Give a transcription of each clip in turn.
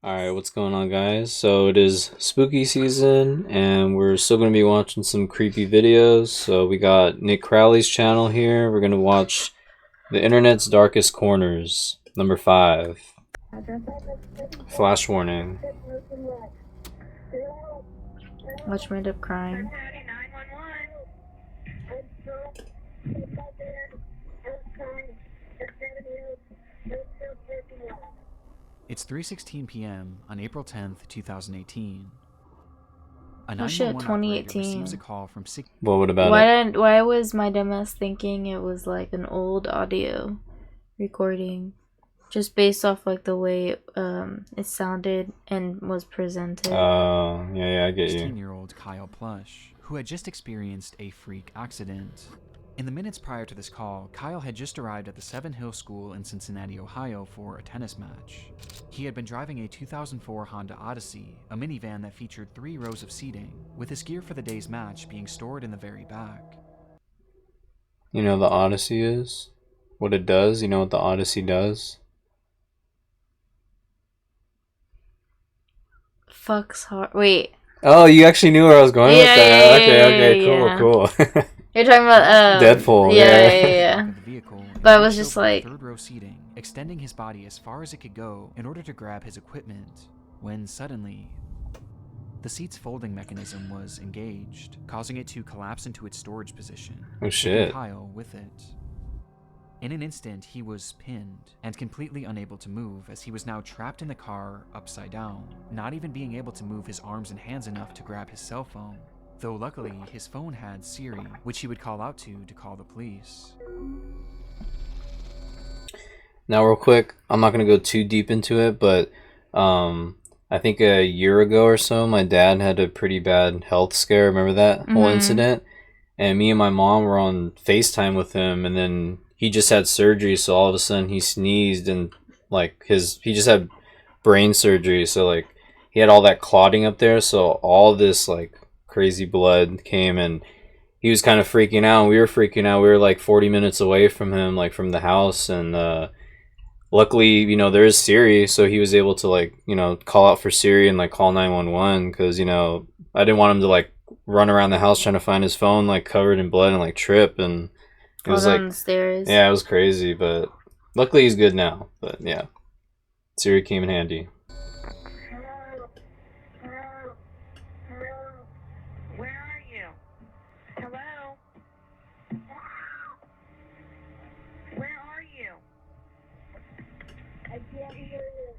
Alright, what's going on, guys? So it is spooky season, and we're still going to be watching some creepy videos. So we got Nick Crowley's channel here. We're going to watch The Internet's Darkest Corners, number 5. Flash warning. Watch me end up crying. It's 3:16 p.m. on April 10th, 2018. A Oh shit, 911 operator 2018. receives a call from What about it? Why was my dumbass thinking it was like an old audio recording? Just based off like the way it sounded and was presented. Yeah, I get you. 16-year-old Kyle Plush, who had just experienced a freak accident. In the minutes prior to this call, Kyle had just arrived at the Seven Hill School in Cincinnati, Ohio for a tennis match. He had been driving a 2004 Honda Odyssey, a minivan that featured 3 rows of seating, with his gear for the day's match being stored in the very back. You know what the Odyssey is? What it does? You know what the Odyssey does? Fucks hard. Wait. Oh, you actually knew where I was going with that. Okay, yeah. cool. You're talking about Deadpool. Yeah. The vehicle, But I was just like, third row seating, extending his body as far as it could go in order to grab his equipment, when suddenly the seat's folding mechanism was engaged, causing it to collapse into its storage position. Oh shit. taking Kyle with it. In an instant, he was pinned and completely unable to move, as he was now trapped in the car upside down, not even being able to move his arms and hands enough to grab his cell phone. Though luckily, his phone had Siri, which he would call out to call the police. Now, real quick, I'm not going to go too deep into it, but I think a year ago or so, my dad had a pretty bad health scare. Remember that whole incident? And me and my mom were on FaceTime with him, and then he just had surgery, so all of a sudden he sneezed, and like he just had brain surgery, so like he had all that clotting up there, so all this like crazy blood came, and he was kind of freaking out, and we were freaking out. We were like 40 minutes away from him, like from the house, and luckily, you know, there is Siri, so he was able to like, you know, call out for Siri and like call 911, because, you know, I didn't want him to like run around the house trying to find his phone like covered in blood and like trip, and it was like, on the stairs. yeah, it was crazy, but luckily he's good now. But yeah, Siri came in handy. Where are you? Hello? Where are you? I can't hear you.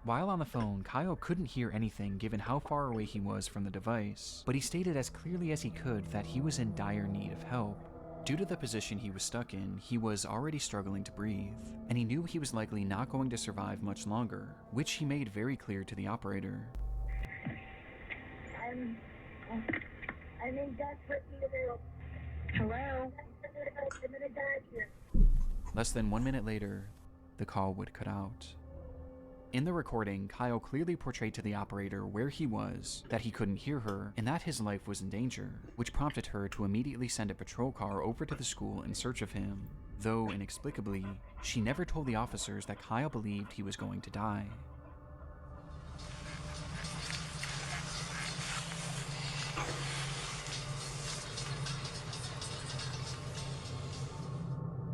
While on the phone, Kyle couldn't hear anything given how far away he was from the device, but he stated as clearly as he could that he was in dire need of help. Due to the position he was stuck in, he was already struggling to breathe, and he knew he was likely not going to survive much longer, which he made very clear to the operator. I'm in desperate need of help. Hello? I'm gonna die here. Less than 1 minute later, the call would cut out. In the recording, Kyle clearly portrayed to the operator where he was, that he couldn't hear her, and that his life was in danger, which prompted her to immediately send a patrol car over to the school in search of him, though inexplicably, she never told the officers that Kyle believed he was going to die.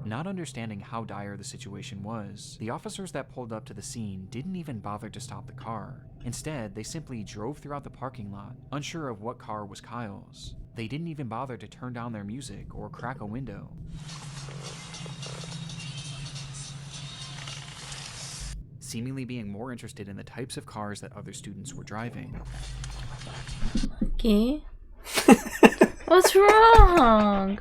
Not understanding how dire the situation was, the officers that pulled up to the scene didn't even bother to stop the car. Instead, they simply drove throughout the parking lot, unsure of what car was Kyle's. They didn't even bother to turn down their music or crack a window. Seemingly being more interested in the types of cars that other students were driving. Okay. What's wrong?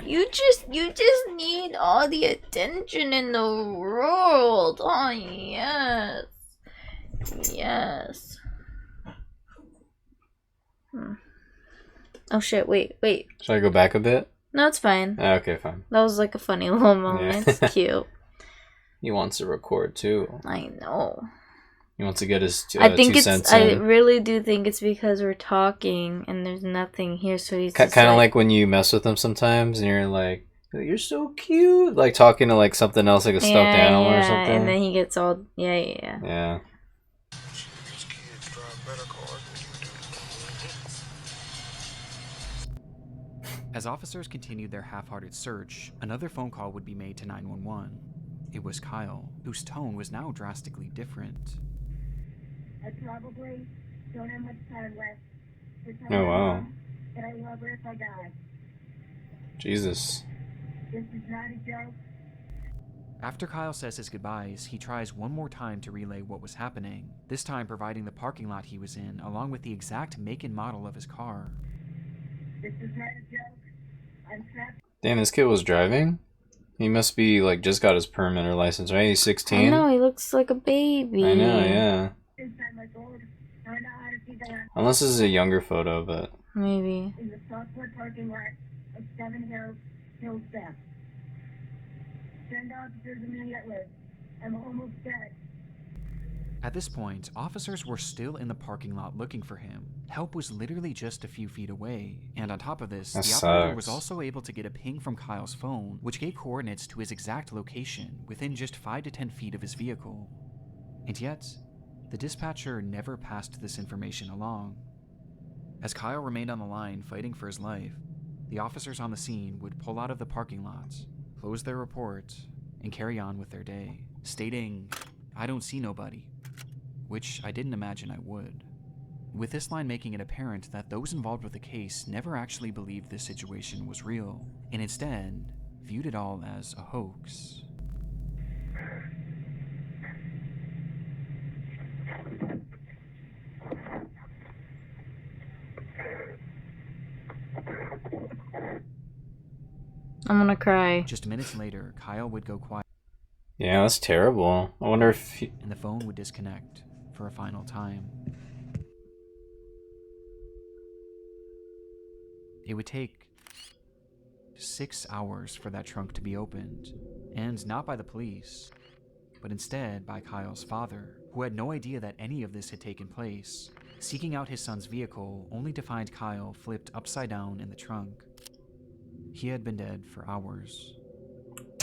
You just need all the attention in the world. Oh yes. Yes. Oh shit, wait. Should I go back a bit? No, it's fine. Okay, fine. That was like a funny little moment. Yeah. It's cute. He wants to record too. I know. He wants to get his I think 2 it's. cents I in. really do think it's because we're talking and there's nothing here, so he's Kind just of like when you mess with him sometimes, and you're like, "You're so cute," like talking to like something else, like a stuffed animal or something. and then he gets all yeah. Yeah. As officers continued their half-hearted search, another phone call would be made to 911. It was Kyle, whose tone was now drastically different. I probably don't have much time left to tell Oh, my wow. mom that I love her if I die. Jesus. This is not a joke. After Kyle says his goodbyes, he tries one more time to relay what was happening, this time providing the parking lot he was in along with the exact make and model of his car. This is not a joke. I'm trapped Damn, this kid was driving? He must be, like, just got his permit or license, right? He's 16? I know, he looks like a baby. I know, yeah. inside my gold. I know how to see that Unless this is a younger photo, but... Maybe. in the software parking lot of 7 Hills Theft. Send officers immediately. I'm almost dead. At this point, officers were still in the parking lot looking for him. Help was literally just a few feet away, and on top of this, That the operator was sucks. also able to get a ping from Kyle's phone, which gave coordinates to his exact location within just 5 to 10 feet of his vehicle. And yet, the dispatcher never passed this information along. As Kyle remained on the line fighting for his life, the officers on the scene would pull out of the parking lot, close their report, and carry on with their day, stating, "I don't see nobody," which I didn't imagine I would. With this line making it apparent that those involved with the case never actually believed this situation was real, and instead viewed it all as a hoax. I'm gonna cry. Just minutes later, Kyle would go quiet Yeah, that's terrible. I wonder if he... and the phone would disconnect for a final time. It would take 6 hours for that trunk to be opened, and not by the police, but instead by Kyle's father, who had no idea that any of this had taken place, seeking out his son's vehicle only to find Kyle flipped upside down in the trunk. He had been dead for hours.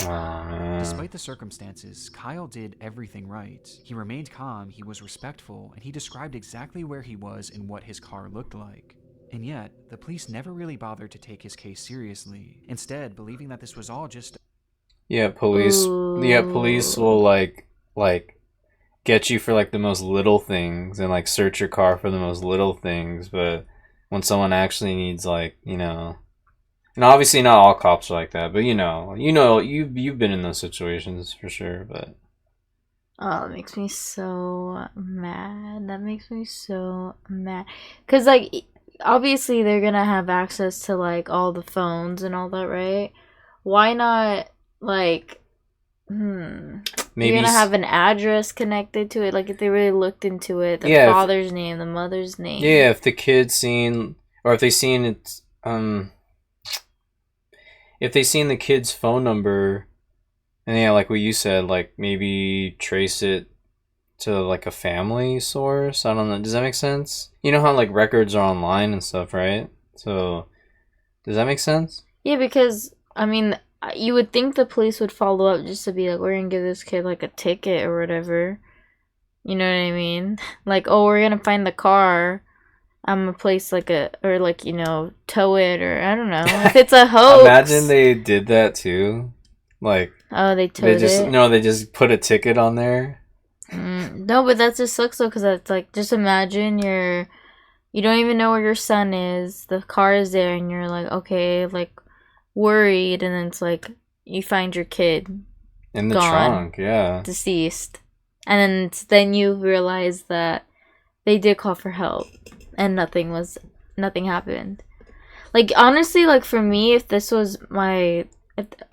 Oh, man. Despite the circumstances, Kyle did everything right. He remained calm, he was respectful, and he described exactly where he was and what his car looked like. And yet, the police never really bothered to take his case seriously, instead believing that this was all just... Yeah, police will, like, get you for, like, the most little things and, like, search your car for the most little things, but when someone actually needs, like, you know... And obviously not all cops are like that, but you've been in those situations for sure, but... Oh, that makes me so mad. That makes me so mad. Because, like, obviously they're gonna have access to, like, all the phones and all that, right? Why not, like, Maybe you're gonna have an address connected to it, like, if they really looked into it, the Yeah, father's name, the mother's name. Yeah, if the kid's seen... Or if they seen it... If they seen the kid's phone number... And yeah, like what you said, like, maybe trace it to, like, a family source? I don't know. Does that make sense? You know how, like, records are online and stuff, right? So, does that make sense? Yeah, because, I mean, you would think the police would follow up just to be like, we're gonna give this kid, like, a ticket or whatever. You know what I mean? Like, oh, we're gonna find the car. I'm gonna place, like, or, like, you know, tow it, or I don't know. If it's a hoax. Imagine they did that, too. Like... Oh, they towed it? No, they just put a ticket on there. No, but that just sucks though, because that's like, just imagine you don't even know where your son is, the car is there, and you're like, okay, like, worried, and then it's like, you find your kid In the gone, trunk, yeah. deceased, and then you realize that they did call for help, and nothing happened. Like, honestly, like, for me, if this was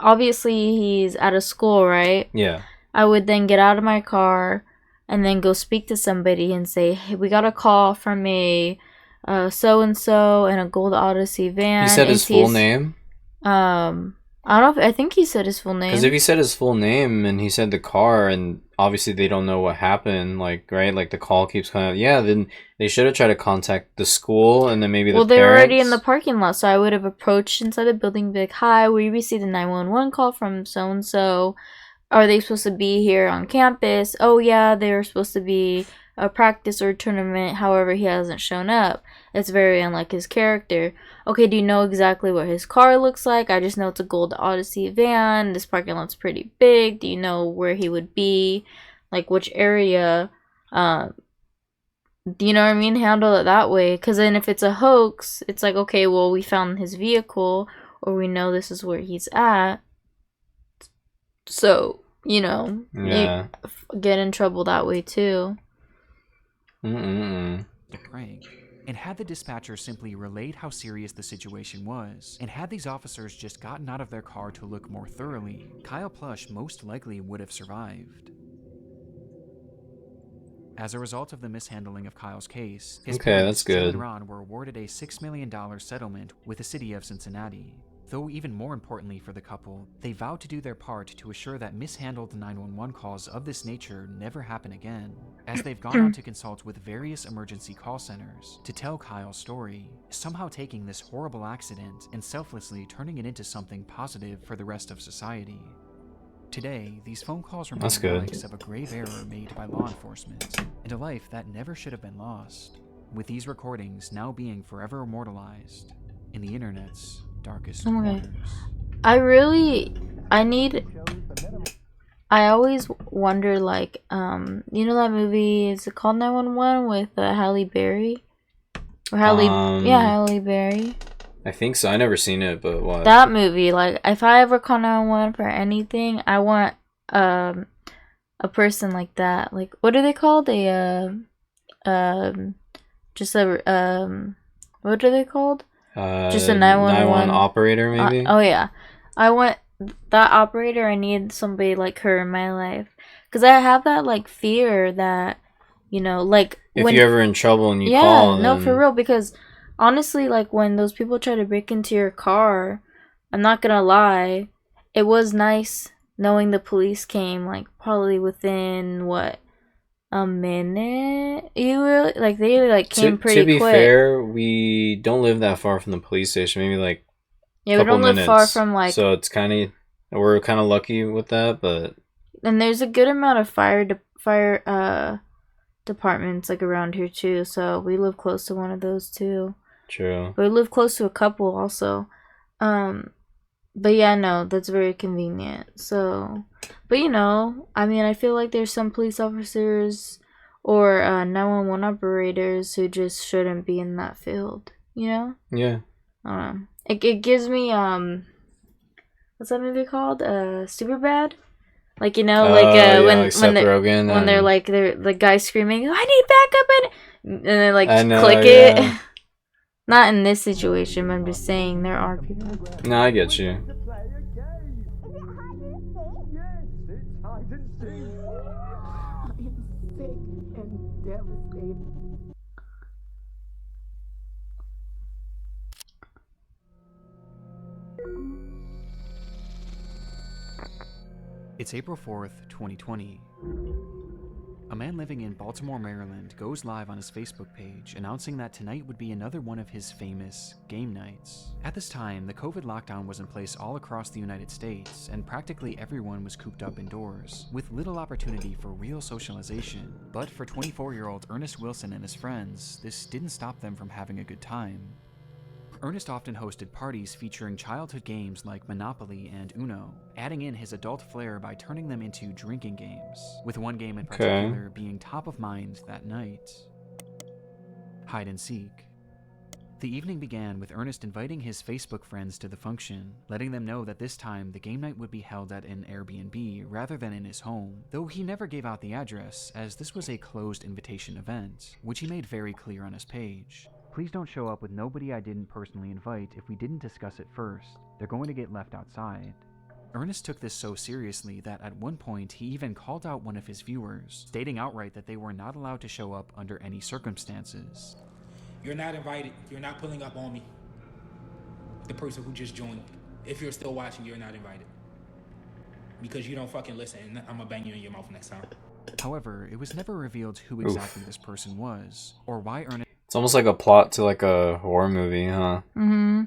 obviously he's out of school, right? Yeah. I would then get out of my car and then go speak to somebody and say, hey, we got a call from a so-and-so in a Gold Odyssey van. He said his full name? I don't know I think he said his full name. Because if he said his full name and he said the car and obviously they don't know what happened, like, right? Like, the call keeps coming, yeah, then they should have tried to contact the school and then maybe the parents. Well, they were already in the parking lot, so I would have approached inside the building and be like, hi, we received a 911 call from so-and-so. are they supposed to be here on campus? Oh yeah, they were supposed to be a practice or a tournament. However, he hasn't shown up. It's very unlike his character. Okay, do you know exactly what his car looks like? I just know it's a gold Odyssey van. This parking lot's pretty big. Do you know where he would be? Like, which area? Do you know what I mean? Handle it that way. Because then if it's a hoax, it's like, okay, well, we found his vehicle, or we know this is where he's at. So, you know, Yeah. you get in trouble that way too. A prank. And had the dispatcher simply relayed how serious the situation was, and had these officers just gotten out of their car to look more thoroughly, Kyle Plush most likely would have survived. As a result of the mishandling of Kyle's case, his parents, that's Jill good. and Ron, were awarded a $6 million settlement with the city of Cincinnati. Though even more importantly for the couple, they vowed to do their part to assure that mishandled 911 calls of this nature never happen again, as they've gone on to consult with various emergency call centers to tell Kyle's story, somehow taking this horrible accident and selflessly turning it into something positive for the rest of society. Today, these phone calls remain relics of a grave error made by law enforcement, and a life that never should have been lost, with these recordings now being forever immortalized in the internet's darkest corners. I always wonder, like, you know that movie, is it called 911 with Halle Berry? Or Halle Berry. I think so. I never seen it, but what? That movie, like, if I ever call 911 for anything, I want a person like that. Like, what are they called? What are they called? Just a 911 operator, maybe? Oh yeah. I want that operator. I need somebody like her in my life. Because I have that, like, fear that, you know, like, if you're ever in trouble and you call them. No, for real, because honestly, like, when those people try to break into your car, I'm not gonna lie, it was nice knowing the police came, like, probably within, what, a minute? They came pretty quick. To be fair, we don't live that far from the police station, maybe, like, yeah, we don't live far from, like... So it's we're kind of lucky with that, but... And there's a good amount of fire departments, like, around here, too, so we live close to one of those, too. True. But we live close to a couple also. But yeah, no, that's very convenient. So, but you know, I mean, I feel like there's some police officers or 911 operators who just shouldn't be in that field, you know? Yeah. I don't know. It gives me, what's that movie called? Superbad? Like, you know, when they're like, the guy screaming, I need backup, and they like click it. Not in this situation, but I'm just saying there are people. No, I get you. It's April 4th, 2020. A man living in Baltimore, Maryland goes live on his Facebook page announcing that tonight would be another one of his famous game nights. At this time, the COVID lockdown was in place all across the United States, and practically everyone was cooped up indoors, with little opportunity for real socialization. But for 24-year-old Ernest Wilson and his friends, this didn't stop them from having a good time. Ernest often hosted parties featuring childhood games like Monopoly and Uno, adding in his adult flair by turning them into drinking games, with one game in particular being top of mind that night: hide and seek. The evening began with Ernest inviting his Facebook friends to the function, letting them know that this time the game night would be held at an Airbnb rather than in his home, though he never gave out the address, as this was a closed invitation event, which he made very clear on his page. Please don't show up with nobody I didn't personally invite if we didn't discuss it first. They're going to get left outside. Ernest took this so seriously that at one point he even called out one of his viewers, stating outright that they were not allowed to show up under any circumstances. You're not invited. You're not pulling up on me. The person who just joined. If you're still watching, you're not invited. Because you don't fucking listen, and I'm gonna bang you in your mouth next time. However, it was never revealed who exactly this person was, or why Ernest... It's almost like a plot to like a horror movie, huh? Mm-hmm.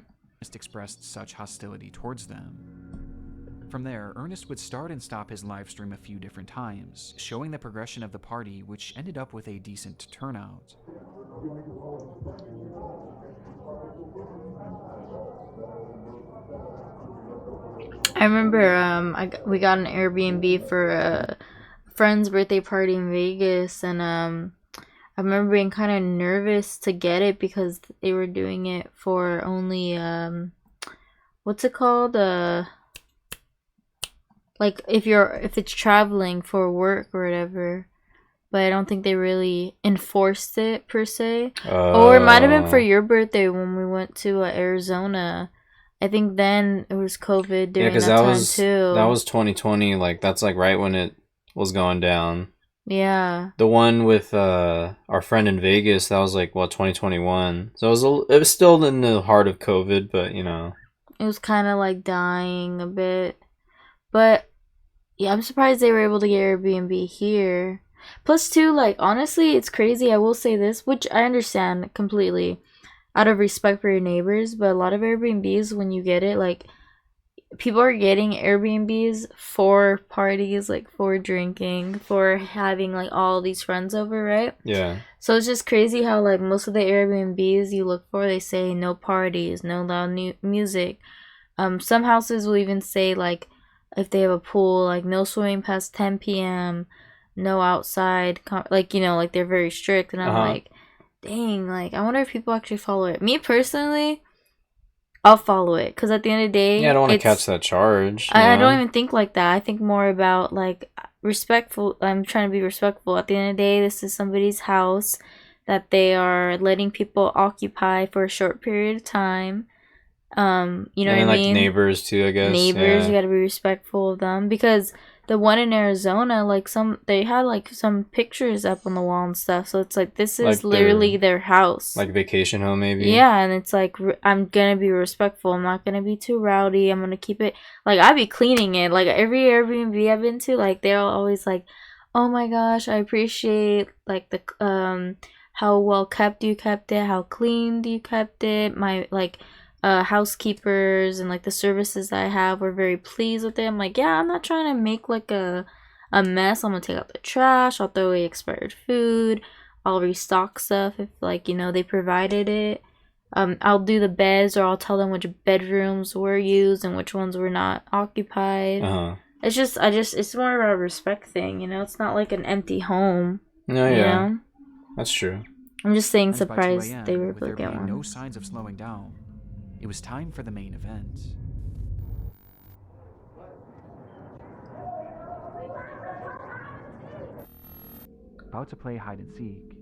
Expressed such hostility towards them. From there, Ernest would start and stop his live stream a few different times, showing the progression of the party, which ended up with a decent turnout. I remember we got an Airbnb for a friend's birthday party in Vegas, and I remember being kind of nervous to get it because they were doing it for only what's it called? Like if it's traveling for work or whatever. But I don't think they really enforced it per se. Or it might have been for your birthday when we went to Arizona. I think then it was COVID during that time too. That was 2020. Like that's like right when it was going down. Yeah. The one with our friend in Vegas, that was like 2021. So it was still in the heart of COVID, but you know, it was kind of like dying a bit. But yeah, I'm surprised they were able to get Airbnb here. Plus, too, like, honestly, it's crazy. I will say this, which I understand completely out of respect for your neighbors, but a lot of Airbnbs, when you get it, like, people are getting Airbnbs for parties, like, for drinking, for having, like, all these friends over, right? Yeah. So it's just crazy how, like, most of the Airbnbs you look for, they say no parties, no loud music. Some houses will even say, like, if they have a pool, like, no swimming past 10 p.m., no outside, like, you know, like, they're very strict, and I'm like, dang, like, I wonder if people actually follow it. Me, personally, I'll follow it, because at the end of the day, yeah, I don't want to catch that charge. I don't even think like that. I think more about, like, respectful. I'm trying to be respectful. At the end of the day, this is somebody's house that they are letting people occupy for a short period of time. You know what I mean? Like neighbors too, I guess. Neighbors, yeah. You gotta be respectful of them, because the one in Arizona, like, they had like some pictures up on the wall and stuff, so it's like this is like literally their house, like vacation home maybe. Yeah, and it's like I'm gonna be respectful. I'm not gonna be too rowdy. I'm gonna keep it like I be cleaning it. Like every Airbnb I've been to, like they're always like, "Oh my gosh, I appreciate like the how well kept you kept it, how clean you kept it. My like." Housekeepers and like the services that I have were very pleased with it. I'm like, yeah, I'm not trying to make like a mess. I'm gonna take out the trash, I'll throw away expired food, I'll restock stuff if, like, you know, they provided it. I'll do the beds, or I'll tell them which bedrooms were used and which ones were not occupied. It's more of a respect thing, you know. It's not like an empty home. No, yeah, know? That's true. I'm just saying, As surprised by 2 a.m., they were with there able to get being one. no signs of slowing down, it was time for the main event. About to play hide and seek.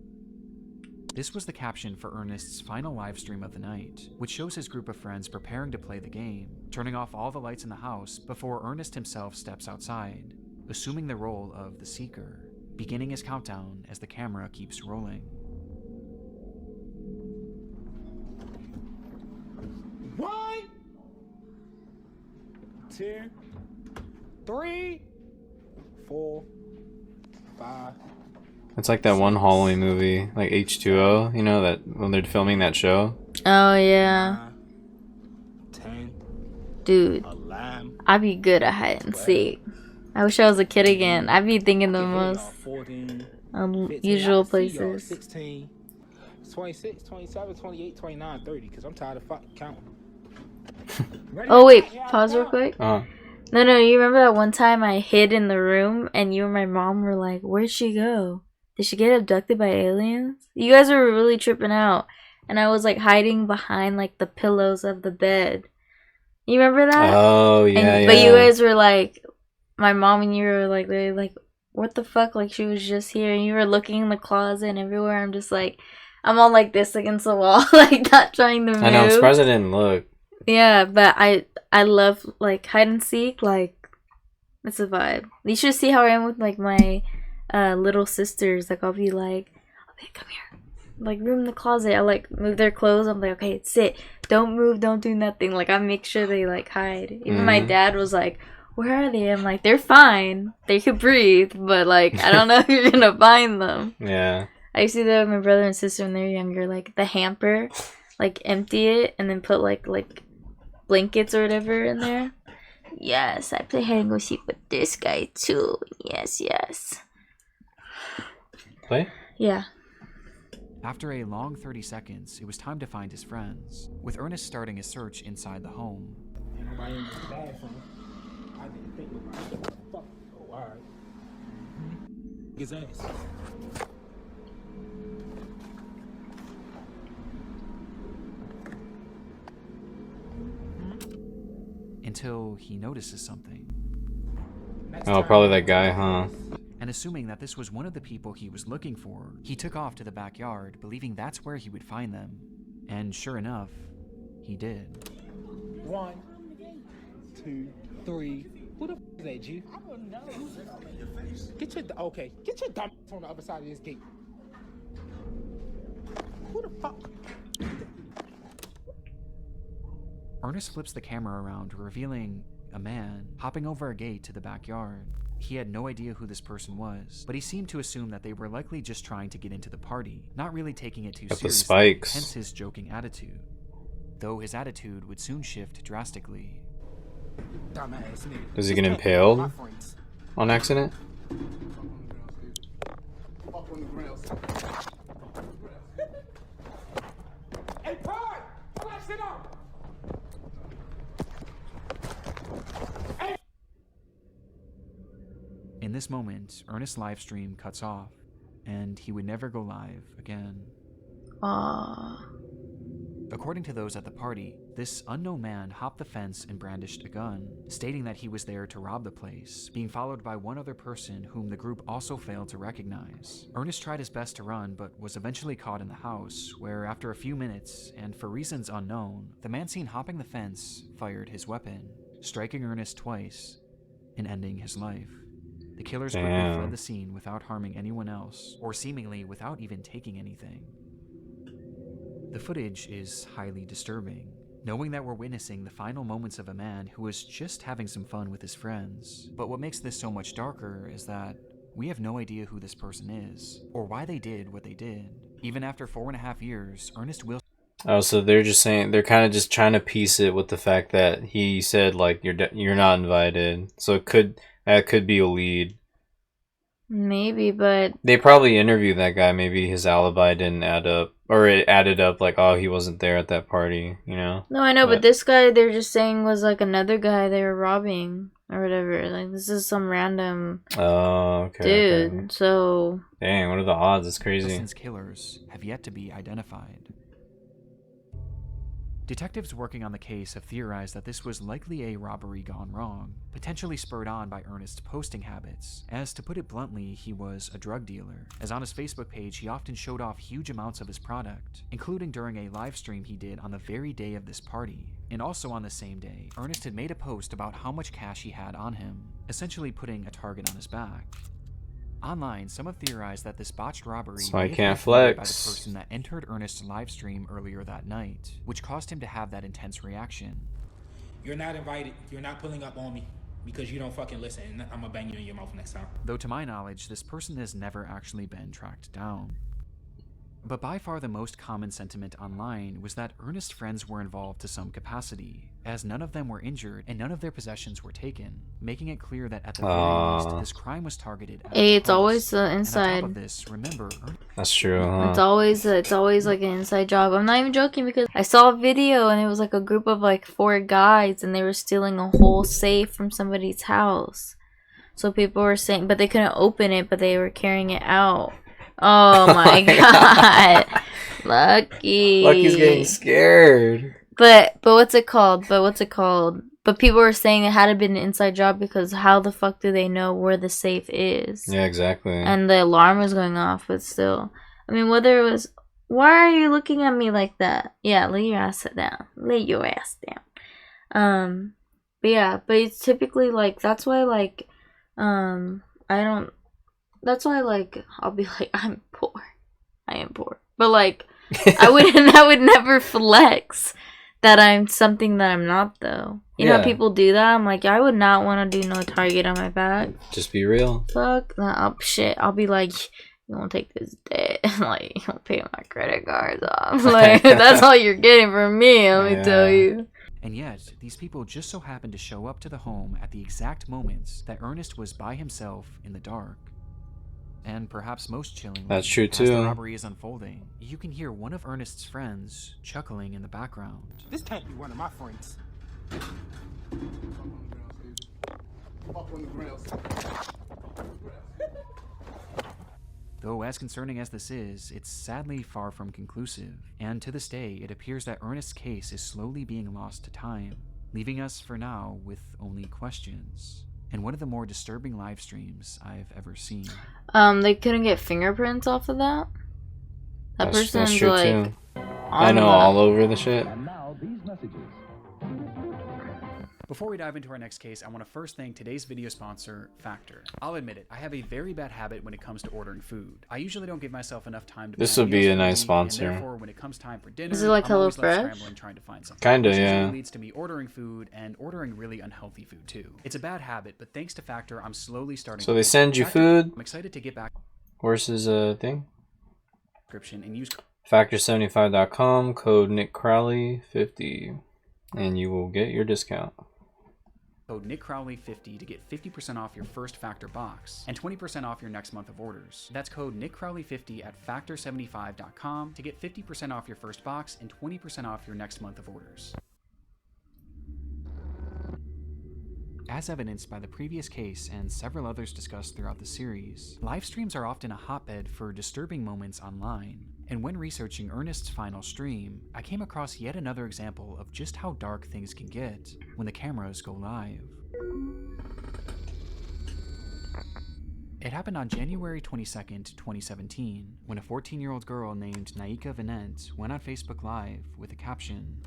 This was the caption for Ernest's final live stream of the night, which shows his group of friends preparing to play the game, turning off all the lights in the house before Ernest himself steps outside, assuming the role of the Seeker, beginning his countdown as the camera keeps rolling. 1, 2, 3, 4, 5. It's like that one Halloween movie, like H2O, you know, that when they're filming that show. Oh yeah. 10. Dude, 11. I'd be good at hide and seek. I wish I was a kid again. I'd be thinking the most 14, unusual places. 16, 26, 27, 28, 29, 30, because I'm tired of fucking counting. Oh wait, pause real quick. Uh-huh. No, you remember that one time I hid in the room and you and my mom were like, where'd she go? Did she get abducted by aliens? You guys were really tripping out. And I was like hiding behind like the pillows of the bed. You remember that? Oh, yeah, But you guys were like, my mom and you were like, they like, what the fuck? Like she was just here, and you were looking in the closet and everywhere. I'm just like, I'm all like this against the wall, like not trying to move. I know, I'm surprised I didn't look. Yeah, but I love like hide and seek. Like it's a vibe. You should see how I am with like my little sisters. Like I'll be like, okay, come here. Like room in the closet. I like move their clothes. I'm like, okay, sit. Don't move. Don't do nothing. Like I make sure they like hide. Even my dad was like, where are they? I'm like, they're fine. They could breathe, but like I don't know if you're gonna find them. Yeah. I used to do that with my brother and sister when they were younger. Like the hamper, like empty it and then put like blankets or whatever in there. Yes, I play hide and go seek with this guy too. Yes, yes. Play? Yeah. After a long 30 seconds, it was time to find his friends, with Ernest starting his search inside the home. Ain't nobody in this bathroom. I didn't think about it. Fuck. Oh, alright. His ass. Until he notices something. Oh, probably that guy, huh? And assuming that this was one of the people he was looking for, he took off to the backyard, believing that's where he would find them. And sure enough, he did. 1, 2, 3. Who the f is that, G? I don't know. Get your dumb ass on the other side of this gate. Who the fuck? Ernest flips the camera around, revealing a man hopping over a gate to the backyard. He had no idea who this person was, but he seemed to assume that they were likely just trying to get into the party, not really taking it too Got the seriously, spikes. hence his joking attitude. Though his attitude would soon shift drastically. Dumbass nigga. Does he get impaled on accident? Hey, Pod! Pull that shit up! In this moment, Ernest's live stream cuts off, and he would never go live again. According to those at the party, this unknown man hopped the fence and brandished a gun, stating that he was there to rob the place, being followed by one other person whom the group also failed to recognize. Ernest tried his best to run, but was eventually caught in the house, where after a few minutes, and for reasons unknown, the man seen hopping the fence fired his weapon, striking Ernest twice and ending his life. The killers quickly fled the scene without harming anyone else, or seemingly without even taking anything. The footage is highly disturbing, knowing that we're witnessing the final moments of a man who was just having some fun with his friends. But what makes this so much darker is that we have no idea who this person is, or why they did what they did. Even after 4.5 years, Ernest will... Oh, so they're just saying, they're kind of just trying to piece it with the fact that he said, like, you're not invited. So that could be a lead. Maybe, but They probably interviewed that guy. Maybe his alibi didn't add up, or it added up like, oh, he wasn't there at that party, you know? no, I know, but this guy they're just saying was like another guy they were robbing or whatever. Like this is some random dude. Okay. So Dang, what are the odds? It's crazy. Wilson's killers have yet to be identified. Detectives working on the case have theorized that this was likely a robbery gone wrong, potentially spurred on by Ernest's posting habits, as to put it bluntly, he was a drug dealer, as on his Facebook page he often showed off huge amounts of his product, including during a live stream he did on the very day of this party. And also on the same day, Ernest had made a post about how much cash he had on him, essentially putting a target on his back. Online, some have theorized that this botched robbery So I may have can't been committed by the flex. person that entered Ernest's live stream earlier that night, which caused him to have that intense reaction. You're not invited. You're not pulling up on me because you don't fucking listen. And I'm gonna bang you in your mouth next time. Though to my knowledge, this person has never actually been tracked down. But by far the most common sentiment online was that Ernest's friends were involved to some capacity, as none of them were injured and none of their possessions were taken, making it clear that at the very least, this crime was targeted at hey, the it's host. always the And on inside. top of this, remember, That's true, huh? It's always like an inside job. I'm not even joking because I saw a video and it was like a group of like 4 guys and they were stealing a whole safe from somebody's house. So people were saying, but they couldn't open it, but they were carrying it out. Oh my god, Lucky. Lucky's getting scared. But what's it called? But people were saying it had to be an inside job because how the fuck do they know where the safe is? Yeah, exactly. And the alarm was going off, but still. I mean, whether it was... Why are you looking at me like that? Yeah, lay your ass down. Lay your ass down. But yeah, but it's typically like... That's why, like... I don't... That's why, like, I'll be like, I'm poor. I am poor. But, like, I would never flex that I'm something that I'm not, though. You know how people do that? I'm like, I would not want to do no target on my back. Just be real. Fuck. Shit. I'll be like, you won't take this debt. Like, you won't pay my credit cards off. Like, that's all you're getting from me, let me tell you. And yet, these people just so happened to show up to the home at the exact moments that Ernest was by himself in the dark. And perhaps most chillingly, That's true as the too. robbery is unfolding, you can hear one of Ernest's friends chuckling in the background. This can't be one of my friends. Though as concerning as this is, it's sadly far from conclusive, and to this day it appears that Ernest's case is slowly being lost to time, leaving us for now with only questions. And one of the more disturbing live streams I've ever seen. They couldn't get fingerprints off of that? That person's true like too. I know, all over the shit. And now these messages. Before we dive into our next case, I want to first thank today's video sponsor, Factor. I'll admit it, I have a very bad habit when it comes to ordering food. I usually don't give myself enough time to This plan would be meals a for the nice week, sponsor. And therefore, when it comes time for dinner, Is it like I'm always left HelloFresh? scrambling trying to find something. Kinda, Which usually yeah. leads to me ordering food and ordering really unhealthy food too. It's a bad habit, but thanks to Factor, I'm slowly starting. So to they send you Factor- food. I'm excited to get back Where's his thing? description and use Factor75.com, code Nick Crowley 50, and you will get your discount. code NickCrowley50 to get 50% off your first Factor box and 20% off your next month of orders. That's code NickCrowley50 at Factor75.com to get 50% off your first box and 20% off your next month of orders. As evidenced by the previous case and several others discussed throughout the series, live streams are often a hotbed for disturbing moments online. And when researching Ernest's final stream, I came across yet another example of just how dark things can get when the cameras go live. It happened on January 22nd, 2017, when a 14-year-old girl named Naika Vinent went on Facebook Live with a caption.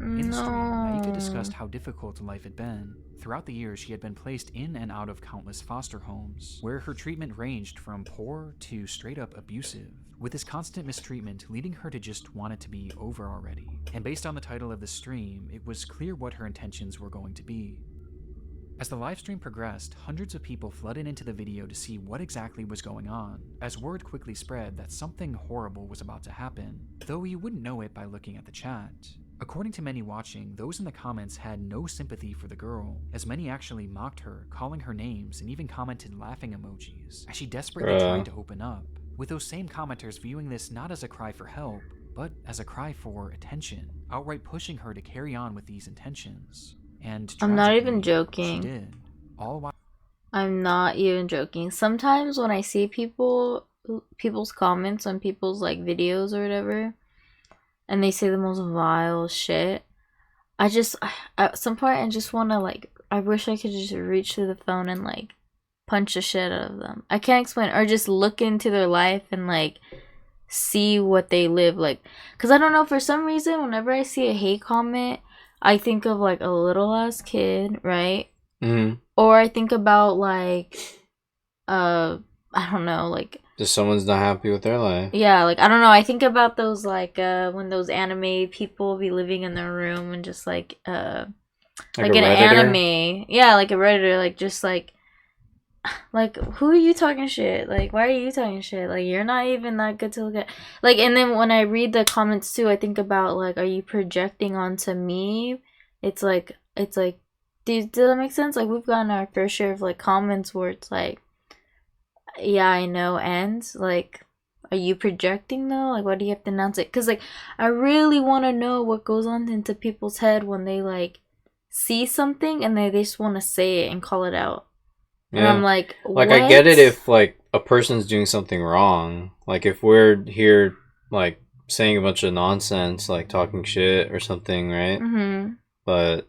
In the stream, Naika discussed how difficult life had been. Throughout the years, she had been placed in and out of countless foster homes, where her treatment ranged from poor to straight-up abusive, with this constant mistreatment leading her to just want it to be over already. And based on the title of the stream, it was clear what her intentions were going to be. As the livestream progressed, hundreds of people flooded into the video to see what exactly was going on, as word quickly spread that something horrible was about to happen, though you wouldn't know it by looking at the chat. According to many watching, those in the comments had no sympathy for the girl, as many actually mocked her, calling her names, and even commented laughing emojis, as she desperately tried to open up, with those same commenters viewing this not as a cry for help, but as a cry for attention, outright pushing her to carry on with these intentions. And I'm not even tragically, joking. She did, all while I'm not even joking. Sometimes when I see people's comments on people's like videos or whatever, and they say the most vile shit, at some point I just want to like, I wish I could just reach through the phone and like punch the shit out of them. I can't explain, or just look into their life and like see what they live like. Cause I don't know, for some reason whenever I see a hate comment, I think of like a little ass kid, right? Mm-hmm. Or I think about like I don't know, like Just someone's not happy with their life. yeah, like I don't know, I think about those like when those anime people be living in their room and just like an Redditor? anime, yeah, like a Redditor, like just like who are you talking shit? Like why are you talking shit? Like you're not even that good to look at. Like, and then when I read the comments too, I think about like, are you projecting onto me? It's like does that make sense? Like we've gotten our fair share of like comments where it's like, yeah, I know, and like, are you projecting though? Like, why do you have to announce it? Because like, I really want to know what goes on into people's head when they like see something and they just want to say it and call it out. And Yeah. I'm like, Like, what? I get it if like a person's doing something wrong. Like if we're here like saying a bunch of nonsense, like talking shit or something, right? Mm-hmm. But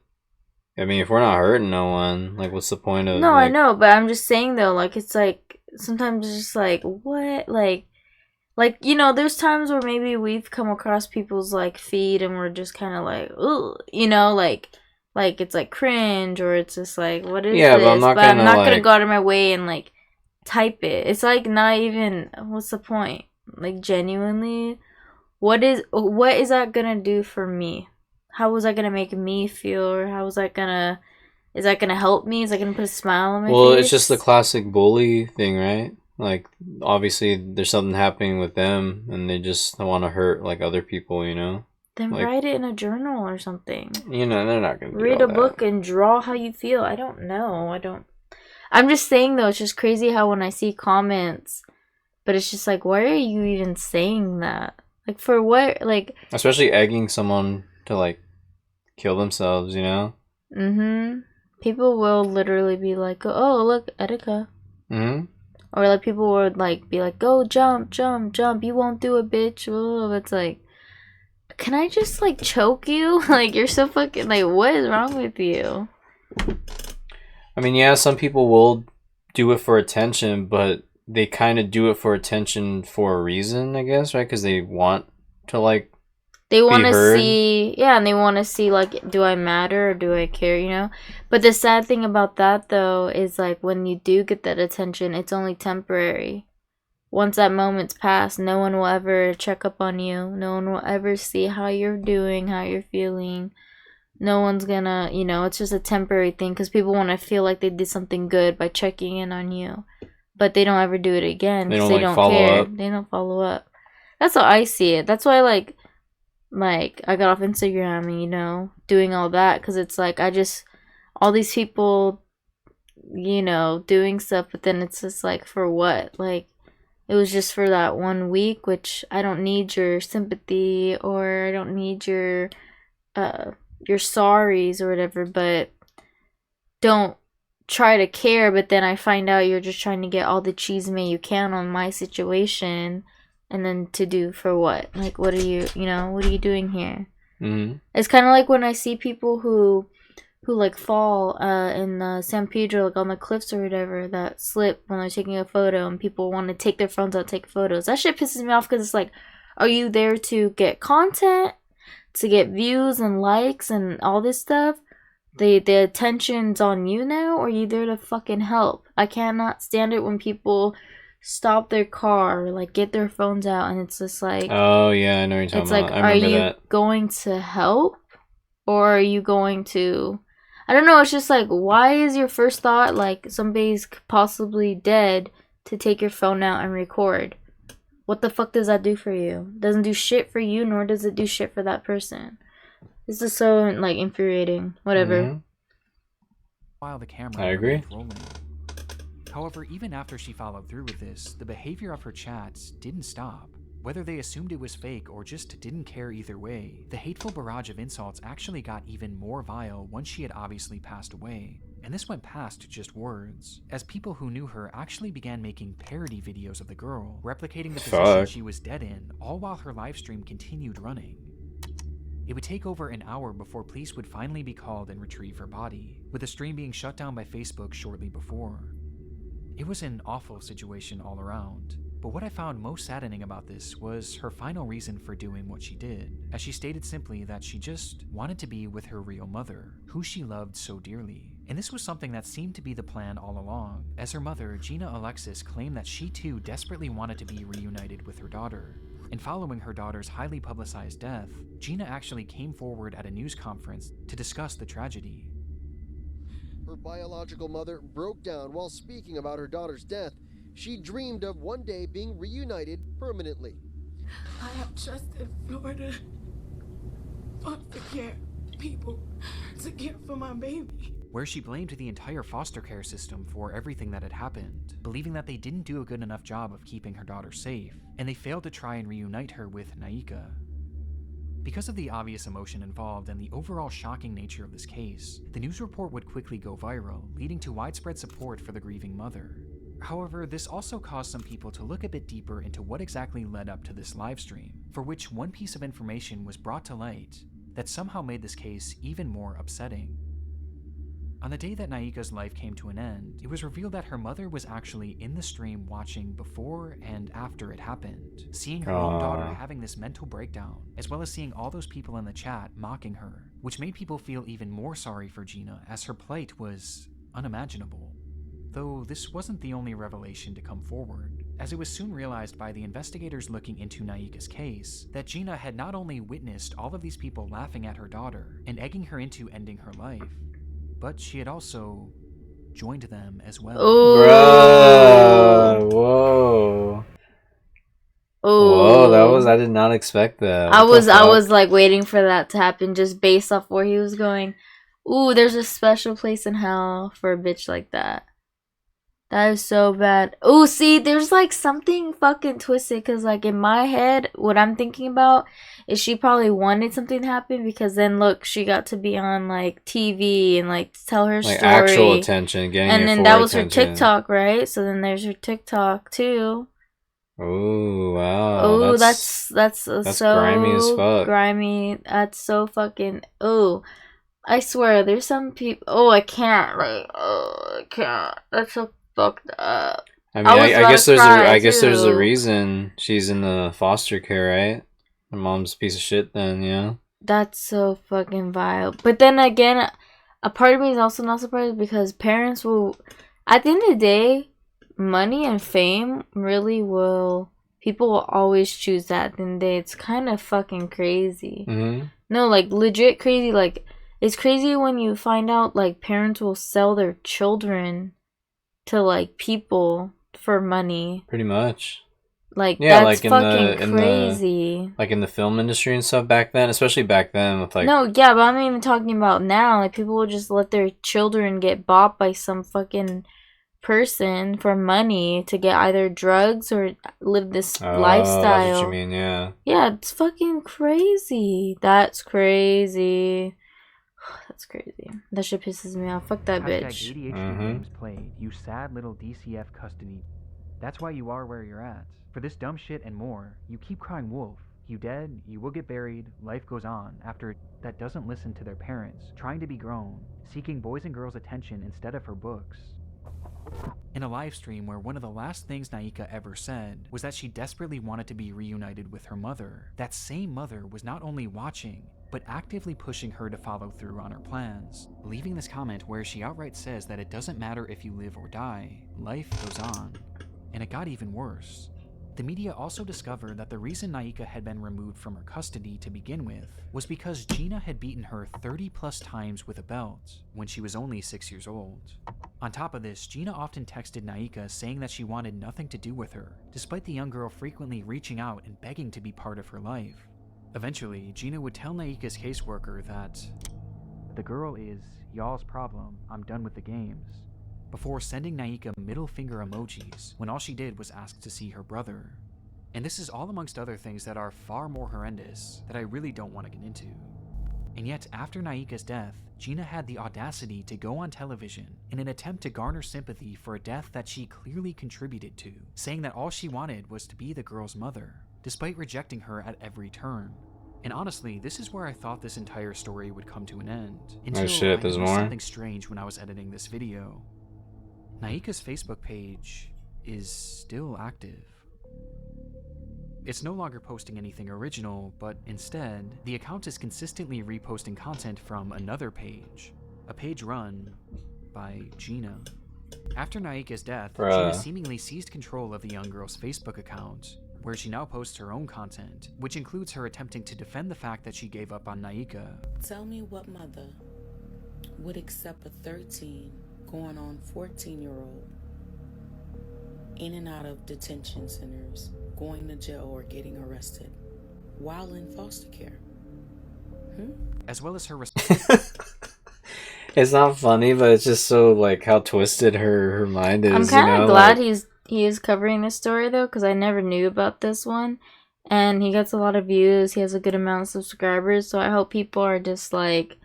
I mean, if we're not hurting no one, like what's the point of? No, like, I know, but I'm just saying though, like it's like sometimes it's just like what, like you know, there's times where maybe we've come across people's like feed and we're just kind of like, ooh, you know, like it's like cringe or it's just like what is Yeah, this? but I'm not gonna, gonna like- go out of my way and like type it. It's like not even. What's the point? Like genuinely, what is that gonna do for me? How was that gonna make me feel? Or how was that gonna? Is that gonna help me? Is that gonna put a smile on my face? Well, it's just the classic bully thing, right? Like, obviously, there's something happening with them, and they just want to hurt like other people, you know. Then Like, write it in a journal or something. you know, they're not gonna do Read all a book that. and draw how you feel. I don't know. I'm just saying though, it's just crazy how when I see comments, but it's just like, why are you even saying that? Like, for what? Like, Especially egging someone to like kill themselves, you know? people will literally be like, oh, look, Etika. Or like people would like be like, go jump, jump, jump. You won't do it, bitch. Oh, it's like, can I just like choke you? Like, you're so fucking like, what is wrong with you? I mean, yeah, some people will do it for attention, but they kind of do it for attention for a reason, I guess, right? Because they want to like They want to heard. see, yeah, and they want to see like, do I matter or do I care, you know? But the sad thing about that though is like when you do get that attention, it's only temporary. Once that moment's passed, no one will ever check up on you. No one will ever see how you're doing, how you're feeling. No one's gonna, you know, it's just a temporary thing because people want to feel like they did something good by checking in on you. But they don't ever do it again They because don't they like don't follow care. up. They don't follow up. That's how I see it. That's why, like I got off Instagram and, you know, doing all that because it's like all these people, you know, doing stuff, but then it's just like, for what? Like, it was just for that 1 week, which I don't need your sympathy or I don't need your sorries or whatever, but don't try to care. But then I find out you're just trying to get all the cheese you can on my situation, and then to do for what? Like, what are you doing here? It's kind of like when I see people who like fall in San Pedro, like on the cliffs or whatever, that slip when they're taking a photo, and people want to take their phones out and take photos. That shit pisses me off because it's like, are you there to get content, to get views and likes and all this stuff? The attention's on you now, or are you there to fucking help? I cannot stand it when people stop their car, like get their phones out, and it's just like, oh yeah, I know what you're talking it's about. like, I remember are you that. going to help, or are you going to, I don't know, it's just like, why is your first thought like somebody's possibly dead to take your phone out and record? What the fuck does that do for you? It doesn't do shit for you, nor does it do shit for that person. This is so like infuriating. Whatever. While the camera I agree. remained rolling. However, even after she followed through with this, the behavior of her chats didn't stop. Whether they assumed it was fake or just didn't care either way, the hateful barrage of insults actually got even more vile once she had obviously passed away. And this went past just words, as people who knew her actually began making parody videos of the girl, replicating the position she was dead in, all while her livestream continued running. It would take over an hour before police would finally be called and retrieve her body, with the stream being shut down by Facebook shortly before. It was an awful situation all around, but what I found most saddening about this was her final reason for doing what she did, as she stated simply that she just wanted to be with her real mother, who she loved so dearly. And this was something that seemed to be the plan all along, as her mother, Gina Alexis, claimed that she too desperately wanted to be reunited with her daughter. And following her daughter's highly publicized death, Gina actually came forward at a news conference to discuss the tragedy. Her biological mother broke down while speaking about her daughter's death. She dreamed of one day being reunited permanently. I have trusted Florida foster care people to care for my baby. Where she blamed the entire foster care system for everything that had happened, believing that they didn't do a good enough job of keeping her daughter safe, and they failed to try and reunite her with Naika. Because of the obvious emotion involved and the overall shocking nature of this case, the news report would quickly go viral, leading to widespread support for the grieving mother. However, this also caused some people to look a bit deeper into what exactly led up to this livestream, for which one piece of information was brought to light that somehow made this case even more upsetting. On the day that Naika's life came to an end, it was revealed that her mother was actually in the stream watching before and after it happened, seeing her own daughter having this mental breakdown, as well as seeing all those people in the chat mocking her, which made people feel even more sorry for Gina, as her plight was unimaginable. Though this wasn't the only revelation to come forward, as it was soon realized by the investigators looking into Naika's case that Gina had not only witnessed all of these people laughing at her daughter and egging her into ending her life, but she had also joined them as well. Bruh, whoa. Oh. Whoa, that I did not expect that. I What the was fuck? like waiting for that to happen just based off where he was going. Ooh, there's a special place in hell for a bitch like that. That is so bad. Oh, see, there's like something fucking twisted because, like, in my head, what I'm thinking about is she probably wanted something to happen because then look, she got to be on like TV and like tell her Like story. actual attention, getting and your then full that was her attention. TikTok, right? So then there's her TikTok too. Oh wow. Oh, that's so grimy as fuck. grimy. That's so fucking. Oh, I swear, there's some people. Oh, I can't. Like, oh, I can't. That's so fucked up. I mean, I guess there's there's a too. reason she's in the foster care, right? Her mom's a piece of shit. Then yeah. That's so fucking vile. But then again, a part of me is also not surprised because parents will, at the end of the day, money and fame really will. People will always choose that. At the end of the day, it's kind of fucking crazy. Mm-hmm. No, like legit crazy. Like it's crazy when you find out like parents will sell their children to like people for money. Pretty much. Like Yeah, that's like fucking crazy. Like in the film industry and stuff back then, especially back then with like. No, yeah, but I'm even talking about now. Like people will just let their children get bought by some fucking person for money to get either drugs or live this lifestyle. That's what you mean, yeah. Yeah, it's fucking crazy. That's crazy. That's crazy. That shit pisses me off. Fuck that bitch. ADHD games played, you sad little DCF custody. That's why you are where you're at. For this dumb shit and more, you keep crying wolf. You dead, you will get buried, life goes on after that doesn't listen to their parents, trying to be grown, seeking boys and girls' attention instead of her books. In a live stream where one of the last things Naika ever said was that she desperately wanted to be reunited with her mother, that same mother was not only watching, but actively pushing her to follow through on her plans, leaving this comment where she outright says that it doesn't matter if you live or die, life goes on. And it got even worse. The media also discovered that the reason Naika had been removed from her custody to begin with was because Gina had beaten her 30 plus times with a belt when she was only 6 years old. On top of this, Gina often texted Naika saying that she wanted nothing to do with her, despite the young girl frequently reaching out and begging to be part of her life. Eventually, Gina would tell Naika's caseworker that, "The girl is y'all's problem, I'm done with the games," before sending Naika middle finger emojis when all she did was ask to see her brother. And this is all amongst other things that are far more horrendous that I really don't want to get into. And yet, after Naika's death, Gina had the audacity to go on television in an attempt to garner sympathy for a death that she clearly contributed to, saying that all she wanted was to be the girl's mother, despite rejecting her at every turn. And honestly, this is where I thought this entire story would come to an end, until I there's noticed more? something strange when I was editing this video. Naika's Facebook page is still active. It's no longer posting anything original, but instead, the account is consistently reposting content from another page, a page run by Gina. After Naika's death, Gina seemingly seized control of the young girl's Facebook account, where she now posts her own content, which includes her attempting to defend the fact that she gave up on Naika. Tell me what mother would accept a 13 going on 14-year-old in and out of detention centers, going to jail or getting arrested while in foster care? As well as her It's not funny, but it's just so like how twisted her mind is. I'm kind of glad like... he is covering this story though, because I never knew about this one, and he gets a lot of views. He has a good amount of subscribers, so I hope people are just like,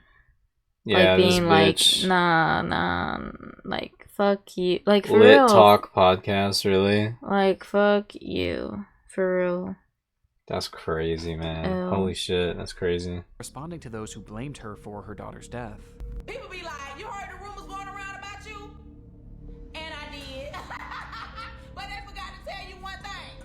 yeah, like being like, nah, like fuck you, like for Lit real. Talk podcast, really? Like fuck you, for real. That's crazy, man. Ew. Holy shit, that's crazy. Responding to those who blamed her for her daughter's death. People be like, you heard the rumors going around about you? And I did. But they forgot to tell you one thing.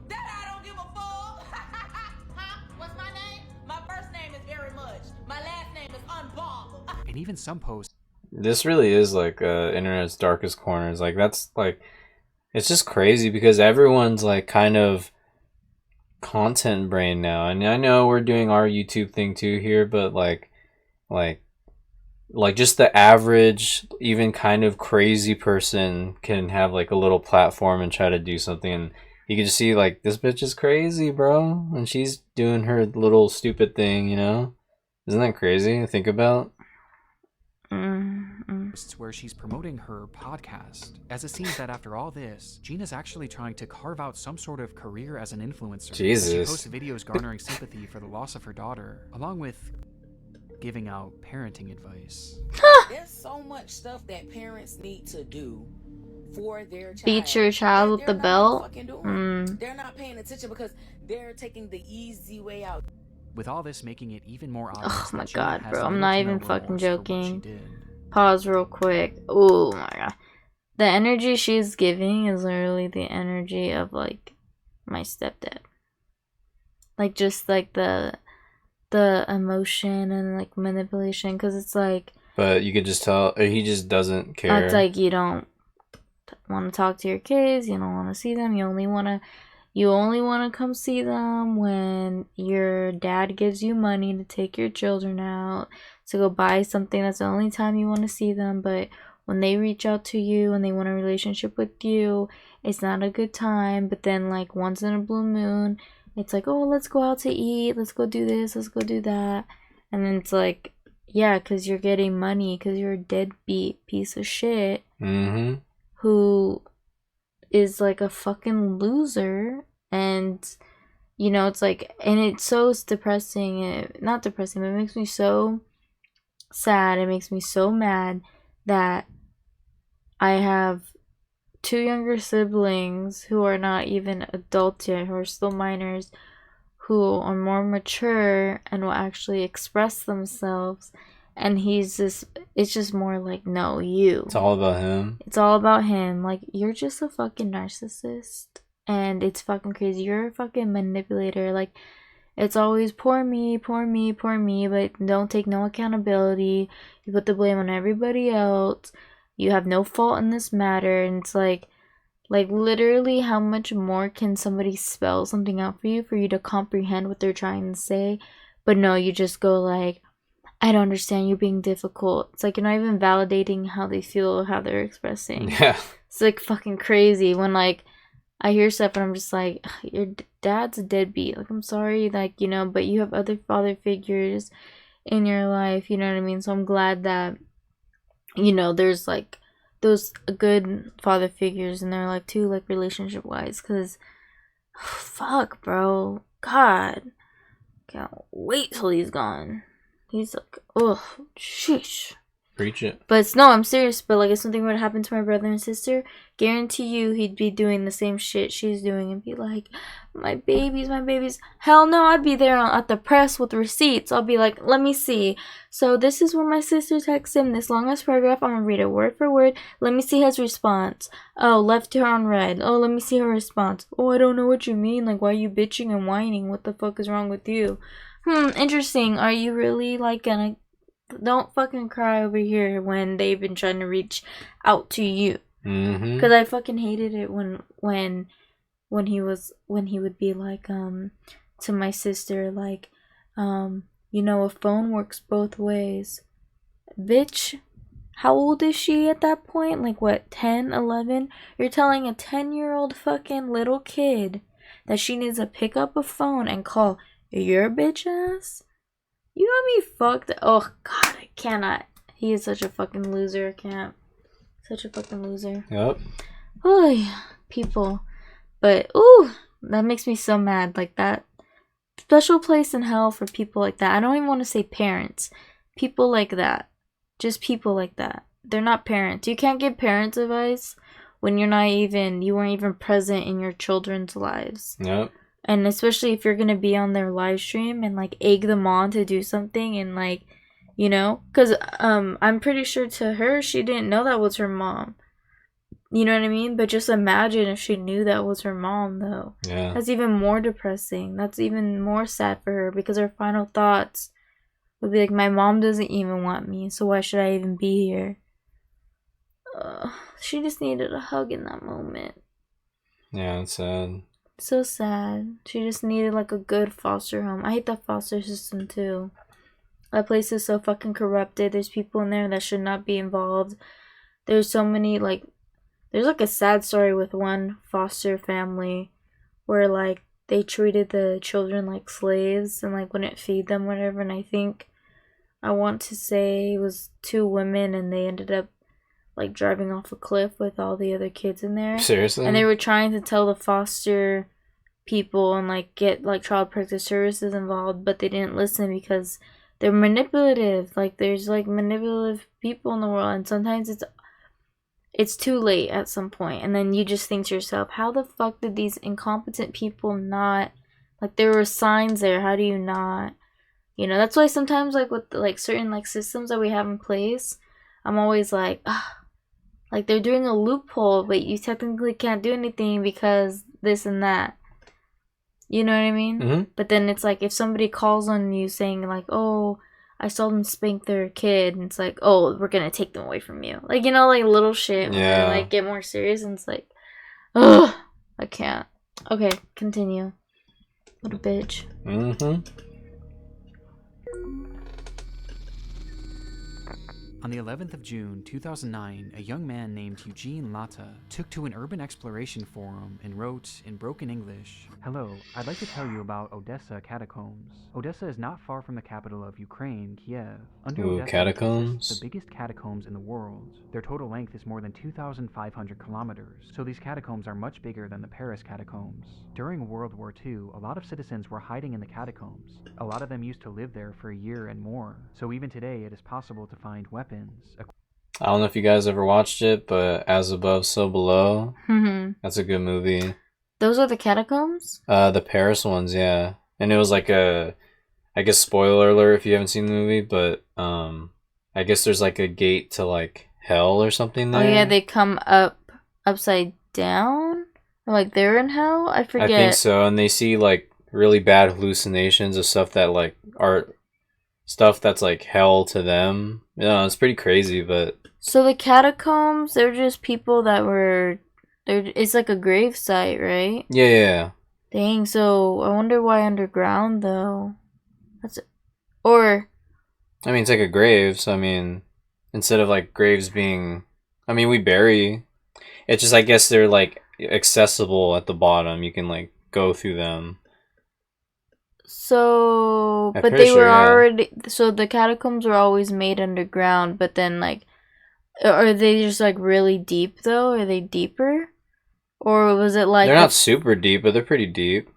That I don't give a fuck. Huh? What's my name? My first name is Very Much. My last name is Unbothered. And even some posts. This really is like internet's darkest corners. Like that's like, it's just crazy because everyone's like kind of content brain now. And I know we're doing our YouTube thing too here, but like just the average, even kind of crazy person can have like a little platform and try to do something. And you can just see like this bitch is crazy, bro, and she's doing her little stupid thing, you know? Isn't that crazy to think about? Where she's promoting her podcast, as it seems that after all this, Gina's actually trying to carve out some sort of career as an influencer. Jesus. She posts videos garnering sympathy for the loss of her daughter, along with giving out parenting advice. There's so much stuff that parents need to do for their child. Beat your child with the belt. They're not paying attention because they're taking the easy way out. With all this making it even more obvious. Oh my that Gina god, has bro. I'm little not to no even fucking remorse for what she joking. did. Pause real quick. Oh my god. The energy she's giving is literally the energy of like my stepdad. Like just like the emotion and like manipulation, because it's like, but you could just tell he just doesn't care. it's like you don't want to talk to your kids, you don't want to see them, you only want to come see them when your dad gives you money to take your children out to go buy something. That's the only time you want to see them. But when they reach out to you and they want a relationship with you, it's not a good time. But then like once in a blue moon, it's like, oh, let's go out to eat, let's go do this, let's go do that. And then it's like, yeah, because you're getting money, because you're a deadbeat piece of shit who is like a fucking loser. And you know, it's like, and it's so depressing, not depressing, but it makes me so sad, it makes me so mad that I have 2 younger siblings who are not even adults yet, who are still minors, who are more mature and will actually express themselves, and it's just more like, no, you. It's all about him. It's all about him. Like, you're just a fucking narcissist, and it's fucking crazy. You're a fucking manipulator. Like, it's always poor me, but don't take no accountability. You put the blame on everybody else. You have no fault in this matter. And it's like literally, how much more can somebody spell something out for you to comprehend what they're trying to say? But no, you just go like, I don't understand, you're being difficult. It's like you're not even validating how they feel or how they're expressing. Yeah. It's like fucking crazy when like I hear stuff and I'm just like, your dad's a deadbeat. Like, I'm sorry, like, you know, but you have other father figures in your life, you know what I mean? So I'm glad that, you know, there's like those good father figures in their life too, like relationship wise, because fuck, bro, God, can't wait till he's gone. He's like, oh, sheesh. Preach it. But no, I'm serious. But like, if something would happen to my brother and sister, guarantee you he'd be doing the same shit she's doing and be like, my babies. Hell no, I'd be there at the press with receipts. I'll be like, let me see. So this is where my sister texts him this long ass paragraph. I'm gonna read it word for word. Let me see his response. Oh, left her on red. Oh, let me see her response. Oh, I don't know what you mean. Like, why are you bitching and whining? What the fuck is wrong with you? Interesting. Are you really like gonna... Don't fucking cry over here when they've been trying to reach out to you. Because I fucking hated it when he would be like to my sister like you know, a phone works both ways. Bitch, how old is she at that point? Like what, 10, 11? You're telling a 10-year-old fucking little kid that she needs to pick up a phone and call your bitch ass? You got me fucked. Oh god, I cannot. He is such a fucking loser. I can't. Such a fucking loser. Yep. Oh yeah, people. But ooh, that makes me so mad. Like that special place in hell for people like that. I don't even want to say parents. People like that. Just people like that. They're not parents. You can't give parents advice when you weren't even present in your children's lives. Yep. And especially if you're going to be on their live stream and, like, egg them on to do something and, like, you know? Because I'm pretty sure to her, she didn't know that was her mom. You know what I mean? But just imagine if she knew that was her mom, though. Yeah. That's even more depressing. That's even more sad for her because her final thoughts would be like, my mom doesn't even want me, so why should I even be here? She just needed a hug in that moment. Yeah, it's sad. So sad. She just needed like a good foster home. I hate that foster system too. That place is so fucking corrupted. There's people in there that should not be involved. There's so many like, there's like a sad story with one foster family where like they treated the children like slaves and like wouldn't feed them, whatever. And I want to say it was 2 women, and they ended up like driving off a cliff with all the other kids in there. Seriously? And they were trying to tell the foster people and like get like child protective services involved, but they didn't listen because they're manipulative. Like there's like manipulative people in the world, and sometimes it's too late at some point, and then you just think to yourself, how the fuck did these incompetent people not, like, there were signs there, how do you not, you know? That's why sometimes like with like certain like systems that we have in place, I'm always like, like they're doing a loophole, but you technically can't do anything because this and that, you know what I mean? Mm-hmm. But then it's like if somebody calls on you saying like, oh, I saw them spank their kid, and it's like, oh, we're gonna take them away from you. Like, you know, like little shit when they like get more serious, and it's like, ugh, I can't. Okay, continue. What a bitch. Mm-hmm. On the 11th of June 2009, a young man named Eugene Lata took to an urban exploration forum and wrote in broken English, "Hello, I'd like to tell you about Odessa catacombs. Odessa is not far from the capital of Ukraine, Kiev. Under Odessa catacombs? exists the biggest catacombs in the world. Their total length is more than 2,500 kilometers, so these catacombs are much bigger than the Paris catacombs. During World War II, a lot of citizens were hiding in the catacombs. A lot of them used to live there for a year and more, so even today it is possible to find weapons. I don't know if you guys ever watched it, but As Above, So Below. That's a good movie. Those are the catacombs? The Paris ones, yeah. And it was like I guess spoiler alert if you haven't seen the movie, but I guess there's like a gate to like hell or something there. Oh yeah, they come upside down? Or like they're in hell? I forget. I think so, and they see like really bad hallucinations of stuff that like are stuff that's like hell to them. Yeah, it's pretty crazy, but so the catacombs, they're just people that were it's like a grave site, right? Yeah. Dang, so I wonder why underground though. Or I mean, it's like a grave, so I mean, instead of like graves being, I mean, we bury. It's just I guess they're like accessible at the bottom. You can like go through them. So, I'm but pretty they sure, were yeah. already, so the catacombs were always made underground, but then like, are they just like really deep though? Are they deeper? Or was it like... They're not super deep, but they're pretty deep.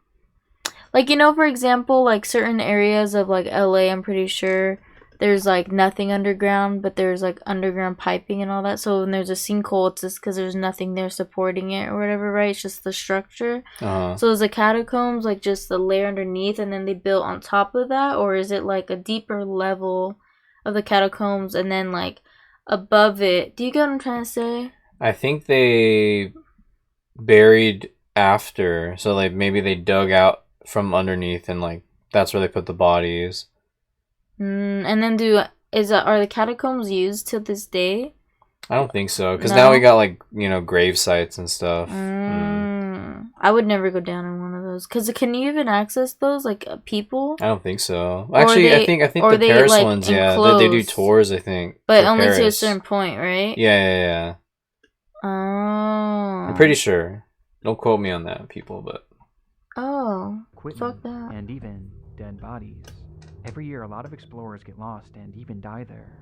Like, you know, for example, like certain areas of like LA, I'm pretty sure there's like nothing underground, but there's like underground piping and all that. So when there's a sinkhole, it's just because there's nothing there supporting it or whatever, right? It's just the structure. So is the catacombs like just the layer underneath and then they built on top of that? Or is it like a deeper level of the catacombs and then like above it? Do you get what I'm trying to say? I think they buried after. So like maybe they dug out from underneath and like that's where they put the bodies. And then are the catacombs used to this day? I don't think so, because now we got like, you know, grave sites and stuff. I would never go down in one of those. Cause can you even access those, like people? I don't think so. Actually, I think the Paris like, ones, yeah, they do tours. I think, but only Paris. To a certain point, right? Yeah. Oh, I'm pretty sure. Don't quote me on that, people. But fuck that. And even dead bodies. Every year, a lot of explorers get lost and even die there.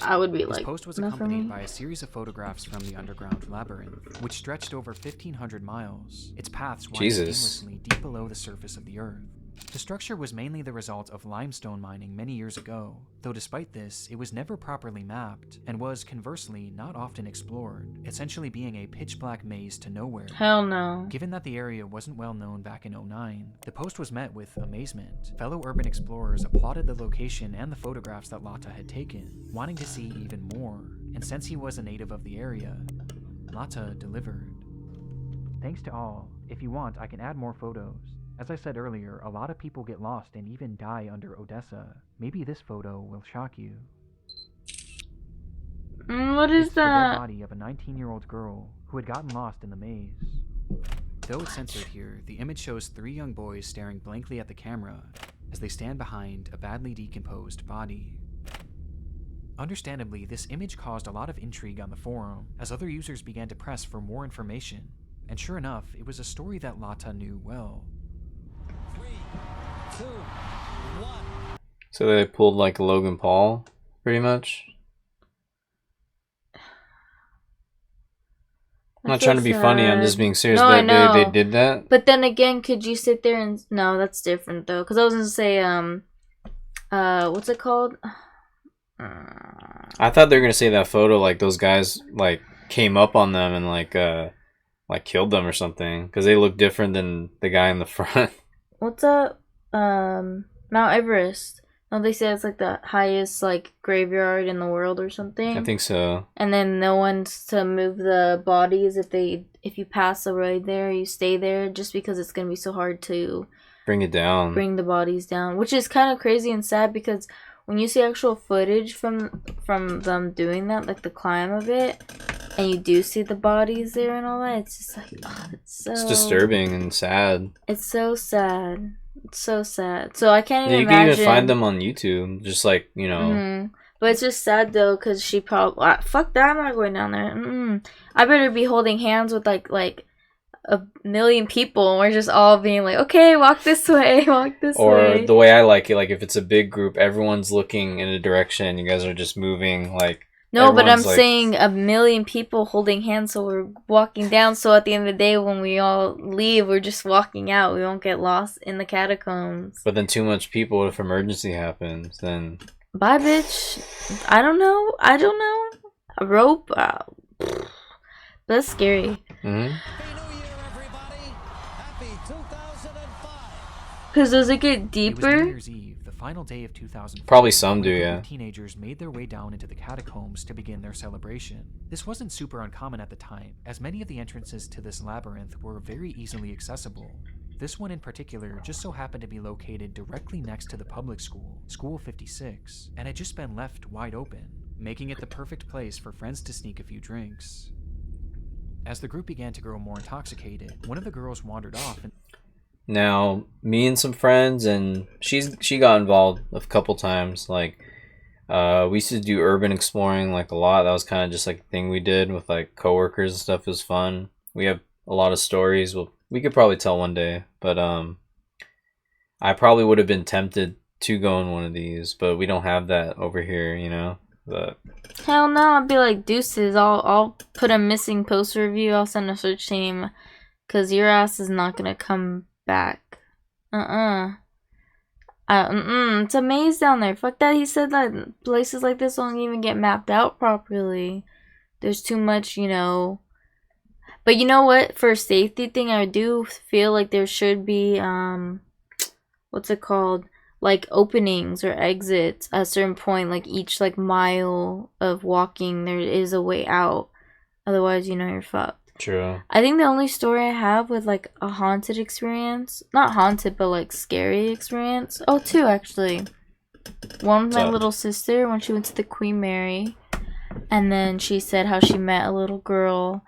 I would be This like, post was accompanied by a series of photographs from the underground labyrinth, which stretched over 1,500 miles. Its paths wound aimlessly deep below the surface of the Earth. The structure was mainly the result of limestone mining many years ago, though despite this, it was never properly mapped, and was, conversely, not often explored, essentially being a pitch-black maze to nowhere. Hell no. Given that the area wasn't well known back in 2009, the post was met with amazement. Fellow urban explorers applauded the location and the photographs that Lata had taken, wanting to see even more, and since he was a native of the area, Lata delivered. Thanks to all. If you want, I can add more photos. As I said earlier, a lot of people get lost and even die under Odessa. Maybe this photo will shock you. What is it's that? The dead body of a 19-year-old girl who had gotten lost in the maze. Though it's censored here, the image shows 3 young boys staring blankly at the camera as they stand behind a badly decomposed body. Understandably, this image caused a lot of intrigue on the forum as other users began to press for more information. And sure enough, it was a story that Lata knew well. 3, 2, 1. So they pulled like Logan Paul, pretty much. I'm not That's trying so to be funny. I'm just sad. being serious. No, but I know. they did that. But then again, could you sit there and no? That's different though. Because I was gonna say what's it called? I thought they were gonna say that photo like those guys like came up on them and like killed them or something because they look different than the guy in the front. What's up? Mount Everest. No, they say it's like the highest like graveyard in the world or something. I think so. And then no one's to move the bodies if you pass away there, you stay there just because it's gonna be so hard to Bring it down. bring the bodies down, which is kind of crazy and sad because when you see actual footage from them doing that, like the climb of it, and you do see the bodies there and all that, it's just like, oh, It's disturbing and sad. It's so sad. It's so sad. So I can't Yeah, even you can imagine. even find them on YouTube. Just like, you know. Mm-hmm. But it's just sad though, cause she probably fuck that. I'm not going down there. I better be holding hands with like a million people, and we're just all being like, okay, walk this way, walk this way. Or the way I like it, like if it's a big group, everyone's looking in a direction. You guys are just moving like. No, but I'm like, saying a million people holding hands, so we're walking down. So at the end of the day, when we all leave, we're just walking out. We won't get lost in the catacombs. But then too much people, if emergency happens, then... Bye, bitch. I don't know. A rope? That's scary. Mm-hmm. Because does it get It was New deeper? Year's Eve, the final day of 2004. Probably some do, when a group yeah. of teenagers made their way down into the catacombs to begin their celebration. This wasn't super uncommon at the time, as many of the entrances to this labyrinth were very easily accessible. This one in particular just so happened to be located directly next to the public school, School 56, and had just been left wide open, making it the perfect place for friends to sneak a few drinks. As the group began to grow more intoxicated, one of the girls wandered off and Now, me and some friends, and she got involved a couple times. Like, we used to do urban exploring like a lot. That was kind of just like a thing we did with like coworkers and stuff. It was fun. We have a lot of stories. Well, we could probably tell one day, but I probably would have been tempted to go in one of these, but we don't have that over here, you know. But Hell no, I'd be like, deuces. I'll put a missing poster of you. I'll send a search team, cause your ass is not gonna come back. It's a maze down there. Fuck that. He said that places like this don't even get mapped out properly. There's too much, you know. But you know what? For a safety thing, I do feel like there should be what's it called? Like openings or exits at a certain point. Like each like mile of walking, there is a way out. Otherwise, you know, you're fucked. true. I think the only story I have with like a haunted experience, not haunted, but like scary experience. Oh, two actually. One with my little sister when she went to the Queen Mary, and then she said how she met a little girl.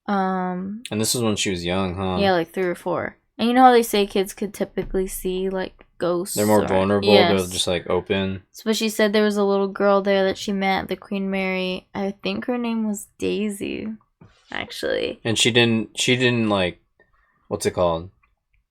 And this is when she was young, huh? Yeah, like 3 or 4. And you know how they say kids could typically see like ghosts. They're more or, vulnerable. Yes. They're just like open. But she said there was a little girl there that she met at the Queen Mary. I think her name was Daisy, actually. And she didn't like, what's it called?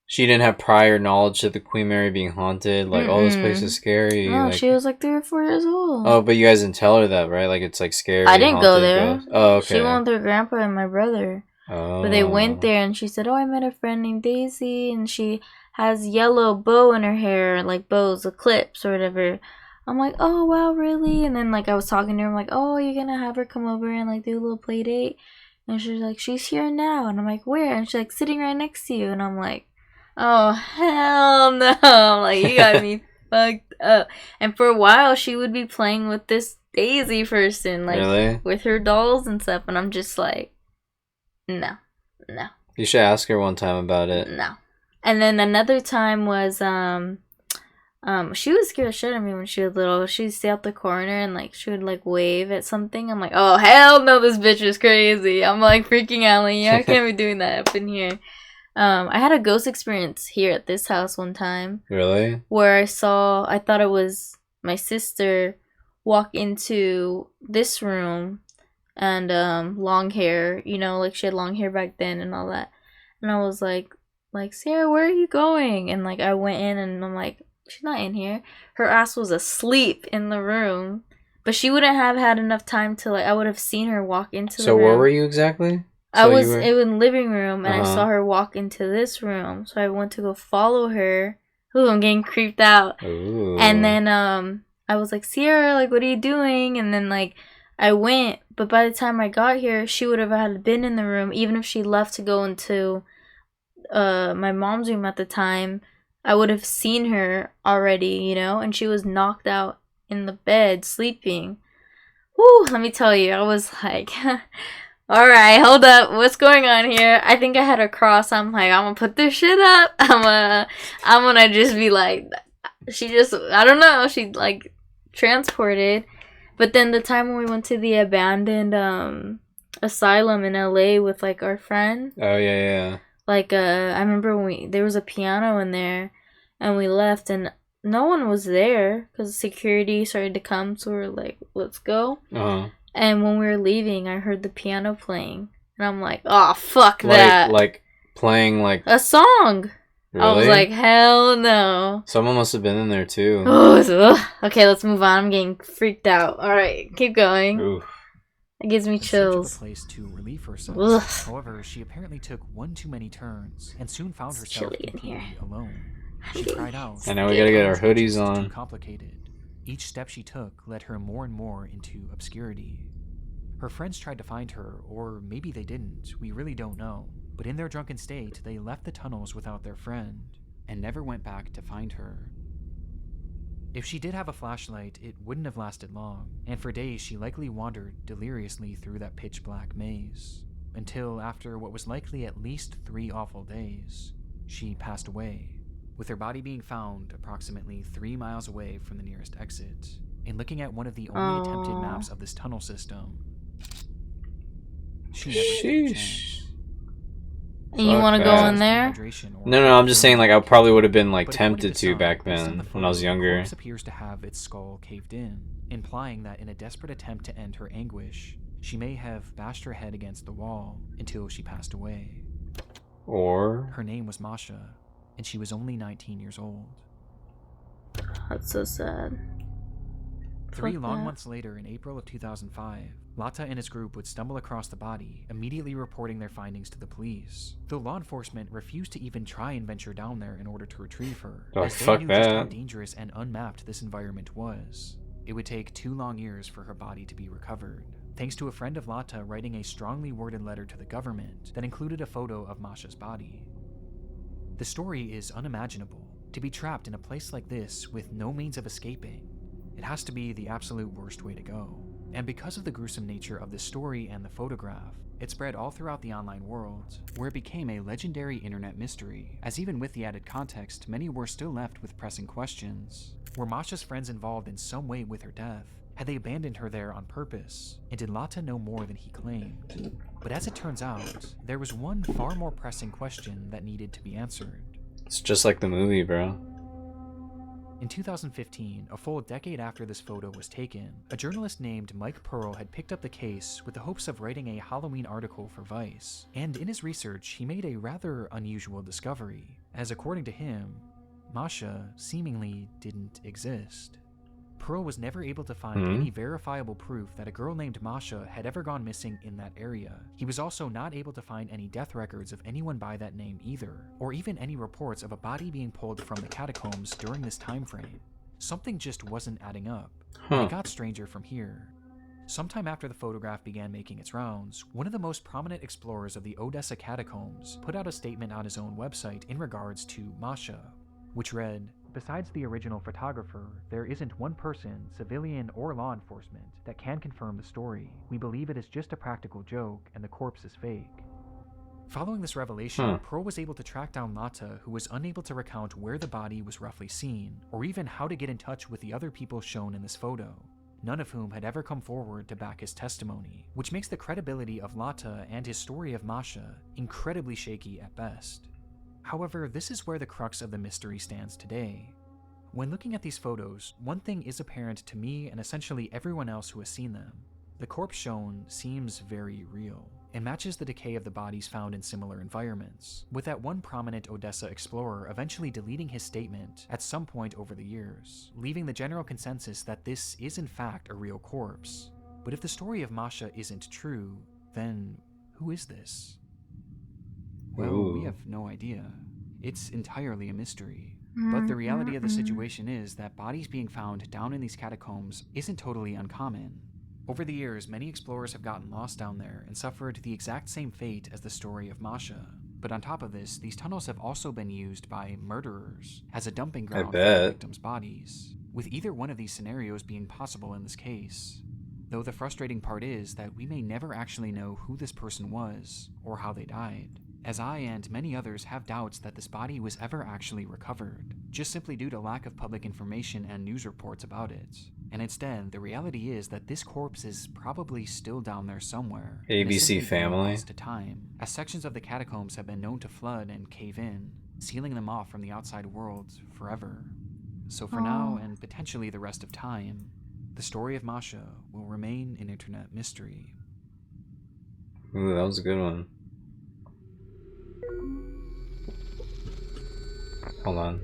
She didn't have prior knowledge of the Queen Mary being haunted. Like, oh, this place is scary. No, like, she was like 3 or 4 years old. Oh, but you guys didn't tell her that, right? Like, it's like scary. I didn't go haunted there. ghost. Oh, okay. She went with her grandpa and my brother. Oh. But they went there and she said, oh, I met a friend named Daisy and she has yellow bow in her hair, like bows, or clips or whatever. I'm like, oh, wow, really? And then like I was talking to her, I'm like, oh, you're gonna have her come over and like do a little play date? And she's like, she's here now. And I'm like, where? And she's like, sitting right next to you. And I'm like, oh, hell no. I'm like, you got me fucked up. And for a while, she would be playing with this Daisy person, like Really? with her dolls and stuff. And I'm just like, no. You should ask her one time about it. No. And then another time was, she was scared shit of me when she was little. She'd stay out the corner and like she would like wave at something. I'm like, oh hell no, this bitch is crazy. I'm like freaking out, like, yeah, I can't be doing that up in here. I had a ghost experience here at this house one time. Really? Where I thought it was my sister walk into this room and long hair. You know, like she had long hair back then and all that. And I was like, Sarah, where are you going? And like I went in and I'm like, she's not in here. Her ass was asleep in the room. But she wouldn't have had enough time to, like, I would have seen her walk into the room. So where were you exactly? I was in the living room, and I saw her walk into this room. So I went to go follow her. Ooh, I'm getting creeped out. Ooh. And then I was like, Sierra, like, what are you doing? And then, like, I went. But by the time I got here, she would have had been in the room. Even if she left to go into my mom's room at the time, I would have seen her already, you know? And she was knocked out in the bed sleeping. Woo, let me tell you, I was like, alright, hold up, what's going on here? I think I had a cross. I'm like, I'm gonna put this shit up. I'm gonna just be like, I don't know, she like transported. But then the time when we went to the abandoned asylum in LA with like our friend. Oh yeah. Like I remember when there was a piano in there and we left and no one was there because security started to come, so we were like, let's go. And when we were leaving, I heard the piano playing. And I'm like, oh, fuck that. Like playing like... a song. Really? I was like, hell no. Someone must have been in there too. Okay, let's move on. I'm getting freaked out. Alright, keep going. Oof. It gives me chills. A place to relieve herself. However, she apparently took one too many turns and soon found herself completely alone. She cried out. I know we gotta get our hoodies on. Too complicated. Each step she took led her more and more into obscurity. Her friends tried to find her, or maybe they didn't. We really don't know. But in their drunken state, they left the tunnels without their friend and never went back to find her. If she did have a flashlight, it wouldn't have lasted long, and for days she likely wandered deliriously through that pitch-black maze, until after what was likely at least 3 awful days, she passed away, with her body being found approximately 3 miles away from the nearest exit. And looking at one of the only attempted maps of this tunnel system, she never stood a chance. And you want to go in there? No, I'm just saying, like, I probably would have been, like, tempted to back then, when I was younger. The corpse appears to have its skull caved in, implying that in a desperate attempt to end her anguish, she may have bashed her head against the wall until she passed away. Or... her name was Masha, and she was only 19 years old. That's so sad. 3 long months later, in April of 2005, Lata and his group would stumble across the body, immediately reporting their findings to the police, though law enforcement refused to even try and venture down there in order to retrieve her, as they knew just how dangerous and unmapped this environment was. It would take 2 long years for her body to be recovered, thanks to a friend of Lata writing a strongly worded letter to the government that included a photo of Masha's body. The story is unimaginable. To be trapped in a place like this with no means of escaping, it has to be the absolute worst way to go. And because of the gruesome nature of the story and the photograph, it spread all throughout the online world, where it became a legendary internet mystery, as even with the added context, many were still left with pressing questions. Were Masha's friends involved in some way with her death? Had they abandoned her there on purpose? And did Lata know more than he claimed? But as it turns out, there was one far more pressing question that needed to be answered. It's just like the movie, bro. In 2015, a full decade after this photo was taken, a journalist named Mike Pearl had picked up the case with the hopes of writing a Halloween article for Vice. And in his research, he made a rather unusual discovery, as according to him, Masha seemingly didn't exist. Pearl was never able to find any verifiable proof that a girl named Masha had ever gone missing in that area. He was also not able to find any death records of anyone by that name either, or even any reports of a body being pulled from the catacombs during this time frame. Something just wasn't adding up. It got stranger from here. Sometime after the photograph began making its rounds, one of the most prominent explorers of the Odessa catacombs put out a statement on his own website in regards to Masha, which read, "Besides the original photographer, there isn't one person, civilian or law enforcement, that can confirm the story. We believe it is just a practical joke and the corpse is fake." Following this revelation, Pearl was able to track down Lata, who was unable to recount where the body was roughly seen, or even how to get in touch with the other people shown in this photo, none of whom had ever come forward to back his testimony, which makes the credibility of Lata and his story of Masha incredibly shaky at best. However, this is where the crux of the mystery stands today. When looking at these photos, one thing is apparent to me and essentially everyone else who has seen them. The corpse shown seems very real. It matches the decay of the bodies found in similar environments, with that one prominent Odessa explorer eventually deleting his statement at some point over the years, leaving the general consensus that this is in fact a real corpse. But if the story of Masha isn't true, then who is this? Well, we have no idea. It's entirely a mystery. But the reality of the situation is that bodies being found down in these catacombs isn't totally uncommon. Over the years, many explorers have gotten lost down there and suffered the exact same fate as the story of Masha. But on top of this, these tunnels have also been used by murderers as a dumping ground for their victims' bodies, with either one of these scenarios being possible in this case. Though the frustrating part is that we may never actually know who this person was or how they died, as I and many others have doubts that this body was ever actually recovered, just simply due to lack of public information and news reports about it. And instead, the reality is that this corpse is probably still down there somewhere. ABC Family. Lost to time, as sections of the catacombs have been known to flood and cave in, sealing them off from the outside world forever. So for now, and potentially the rest of time, the story of Masha will remain an internet mystery. Ooh, that was a good one. Hold on.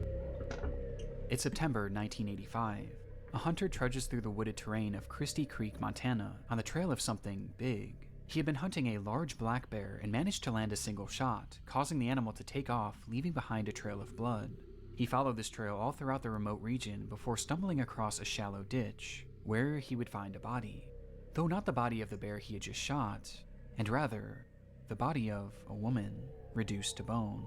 It's September 1985. A hunter trudges through the wooded terrain of Christie Creek, Montana, on the trail of something big. He had been hunting a large black bear and managed to land a single shot, causing the animal to take off, leaving behind a trail of blood. He followed this trail all throughout the remote region before stumbling across a shallow ditch, where he would find a body. Though not the body of the bear he had just shot, and rather, the body of a woman, reduced to bone.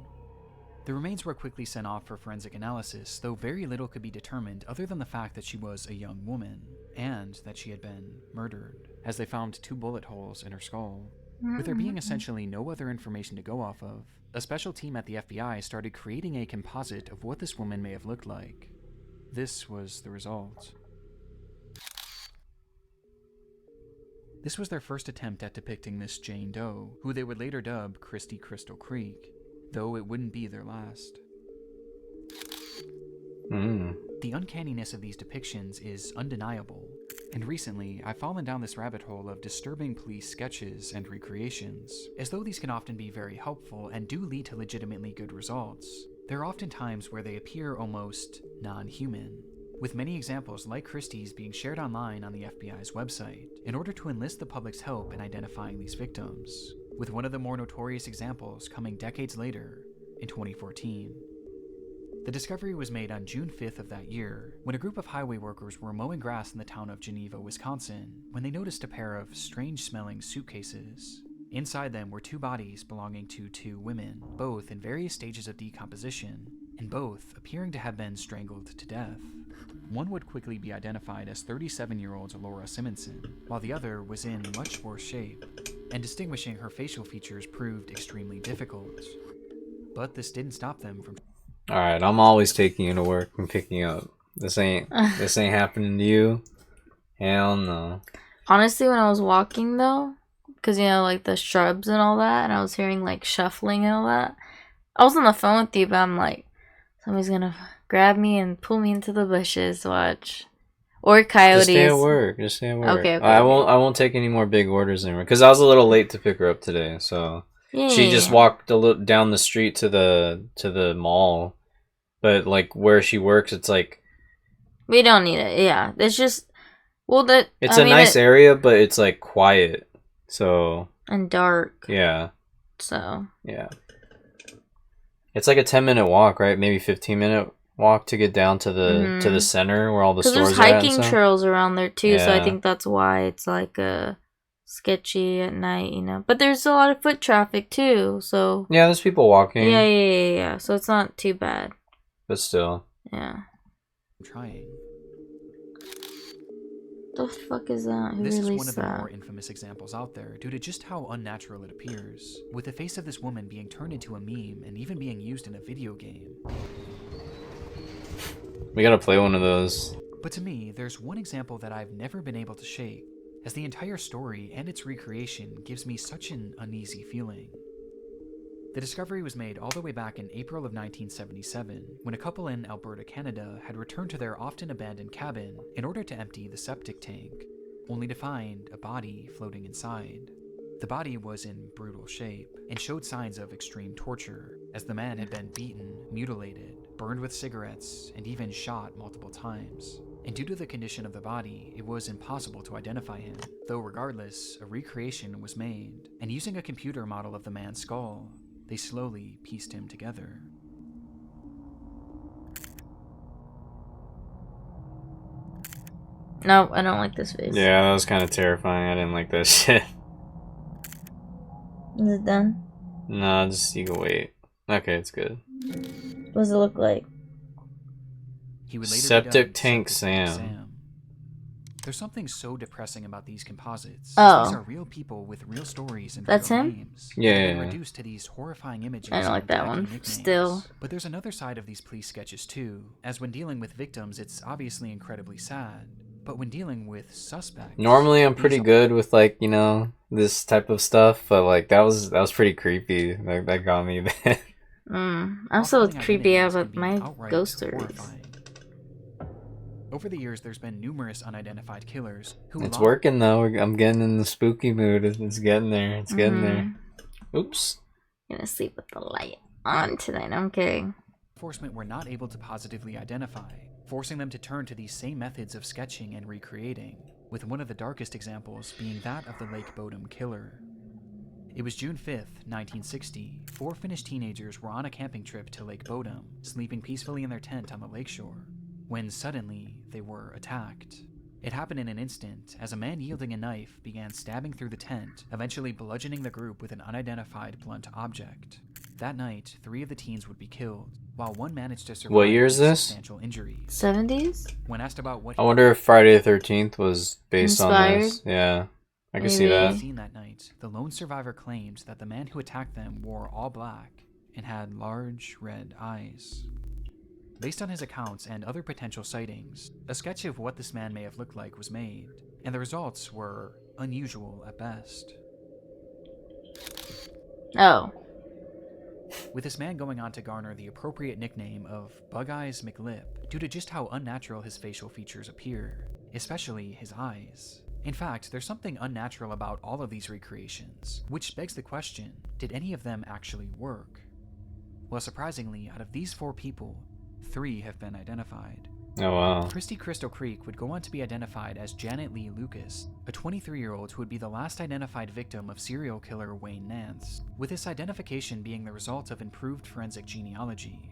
The remains were quickly sent off for forensic analysis, though very little could be determined other than the fact that she was a young woman, and that she had been murdered, as they found 2 bullet holes in her skull. With there being essentially no other information to go off of, a special team at the FBI started creating a composite of what this woman may have looked like. This was the result. This was their first attempt at depicting Miss Jane Doe, who they would later dub Christie Crystal Creek, though it wouldn't be their last. The uncanniness of these depictions is undeniable, and recently I've fallen down this rabbit hole of disturbing police sketches and recreations. As though these can often be very helpful and do lead to legitimately good results, there are often times where they appear almost non-human, with many examples like Christie's being shared online on the FBI's website in order to enlist the public's help in identifying these victims, with one of the more notorious examples coming decades later, in 2014. The discovery was made on June 5th of that year, when a group of highway workers were mowing grass in the town of Geneva, Wisconsin, when they noticed a pair of strange-smelling suitcases. Inside them were 2 bodies belonging to 2 women, both in various stages of decomposition, and both appearing to have been strangled to death. One would quickly be identified as 37-year-old Laura Simonson, while the other was in much worse shape, and distinguishing her facial features proved extremely difficult. But this didn't stop them from... Alright, I'm always taking you to work and picking you up. This ain't happening to you. Hell no. Honestly, when I was walking though, because like the shrubs and all that, and I was hearing like shuffling and all that, I was on the phone with you, but I'm like, somebody's gonna grab me and pull me into the bushes. Watch, or coyotes. Just stay at work. Okay. I won't take any more big orders anymore because I was a little late to pick her up today. So she just walked down the street to the mall, but like where she works, it's like we don't need it. Yeah, it's just it's a nice area, but it's like quiet, so and dark. Yeah. So yeah, it's like a 10-minute walk, right? Maybe 15-minute walk to get down to the center where all the stores are. Because there's hiking trails around there too, yeah. So I think that's why it's like sketchy at night, But there's a lot of foot traffic too, so yeah, there's people walking. Yeah. So it's not too bad. But still. Yeah. I'm trying. The fuck is that? Who this is released one of the that? more infamous examples out there due to just how unnatural it appears, with the face of this woman being turned into a meme and even being used in a video game. We gotta play one of those. But to me, there's one example that I've never been able to shake, as the entire story and its recreation gives me such an uneasy feeling. The discovery was made all the way back in April of 1977, when a couple in Alberta, Canada had returned to their often abandoned cabin in order to empty the septic tank. only to find a body floating inside. The body was in brutal shape and showed signs of extreme torture, as the man had been beaten, mutilated, burned with cigarettes, and even shot multiple times. And due to the condition of the body, it was impossible to identify him, though regardless, a recreation was made, and using a computer model of the man's skull, they slowly pieced him together. No, I don't like this face. Yeah, that was kind of terrifying. I didn't like that shit. Is it done? No, just you can wait. Okay, it's good. What does it look like? He would later Septic be Tank dubbed Sam. There's something so depressing about these composites. Oh. These are real people with real stories and That's real him? names. Yeah, They've yeah, been yeah. reduced to these horrifying images. I don't like and that tacky one. nicknames. Still. But there's another side of these police sketches too, as when dealing with victims, it's obviously incredibly sad. But when dealing with suspects, Normally, I'm pretty these- good with like this type of stuff, but like that was pretty creepy. Like that got me bad. I'm so off-putting creepy identities out can with be my outright ghost stories. horrifying. Over the years, there's been numerous unidentified killers who It's working though. I'm getting in the spooky mood. It's getting there. It's getting there. Oops. Gonna sleep with the light on tonight. I'm kidding. enforcement were not able to positively identify, forcing them to turn to these same methods of sketching and recreating, with one of the darkest examples being that of the Lake Bodom killer. It was June 5th, 1960. 4 Finnish teenagers were on a camping trip to Lake Bodom, sleeping peacefully in their tent on the lakeshore, when suddenly they were attacked. It happened in an instant, as a man wielding a knife began stabbing through the tent, eventually bludgeoning the group with an unidentified blunt object. That night, 3 of the teens would be killed, while one managed to survive. What year is with this? Substantial injuries. 70s? When asked about what I wonder if Friday the 13th was based on Inspired? this. Yeah, I can see Maybe. that. seen that night, the lone survivor claimed that the man who attacked them wore all black and had large red eyes. Based on his accounts and other potential sightings, a sketch of what this man may have looked like was made, and the results were unusual at best. Oh. With this man going on to garner the appropriate nickname of Bug Eyes McLip due to just how unnatural his facial features appear, especially his eyes. In fact, there's something unnatural about all of these recreations, which begs the question, did any of them actually work? Well, surprisingly, out of these 4 people, 3 have been identified. Oh wow. Christy Crystal Creek would go on to be identified as Janet Lee Lucas, a 23-year-old who would be the last identified victim of serial killer Wayne Nance, with this identification being the result of improved forensic genealogy.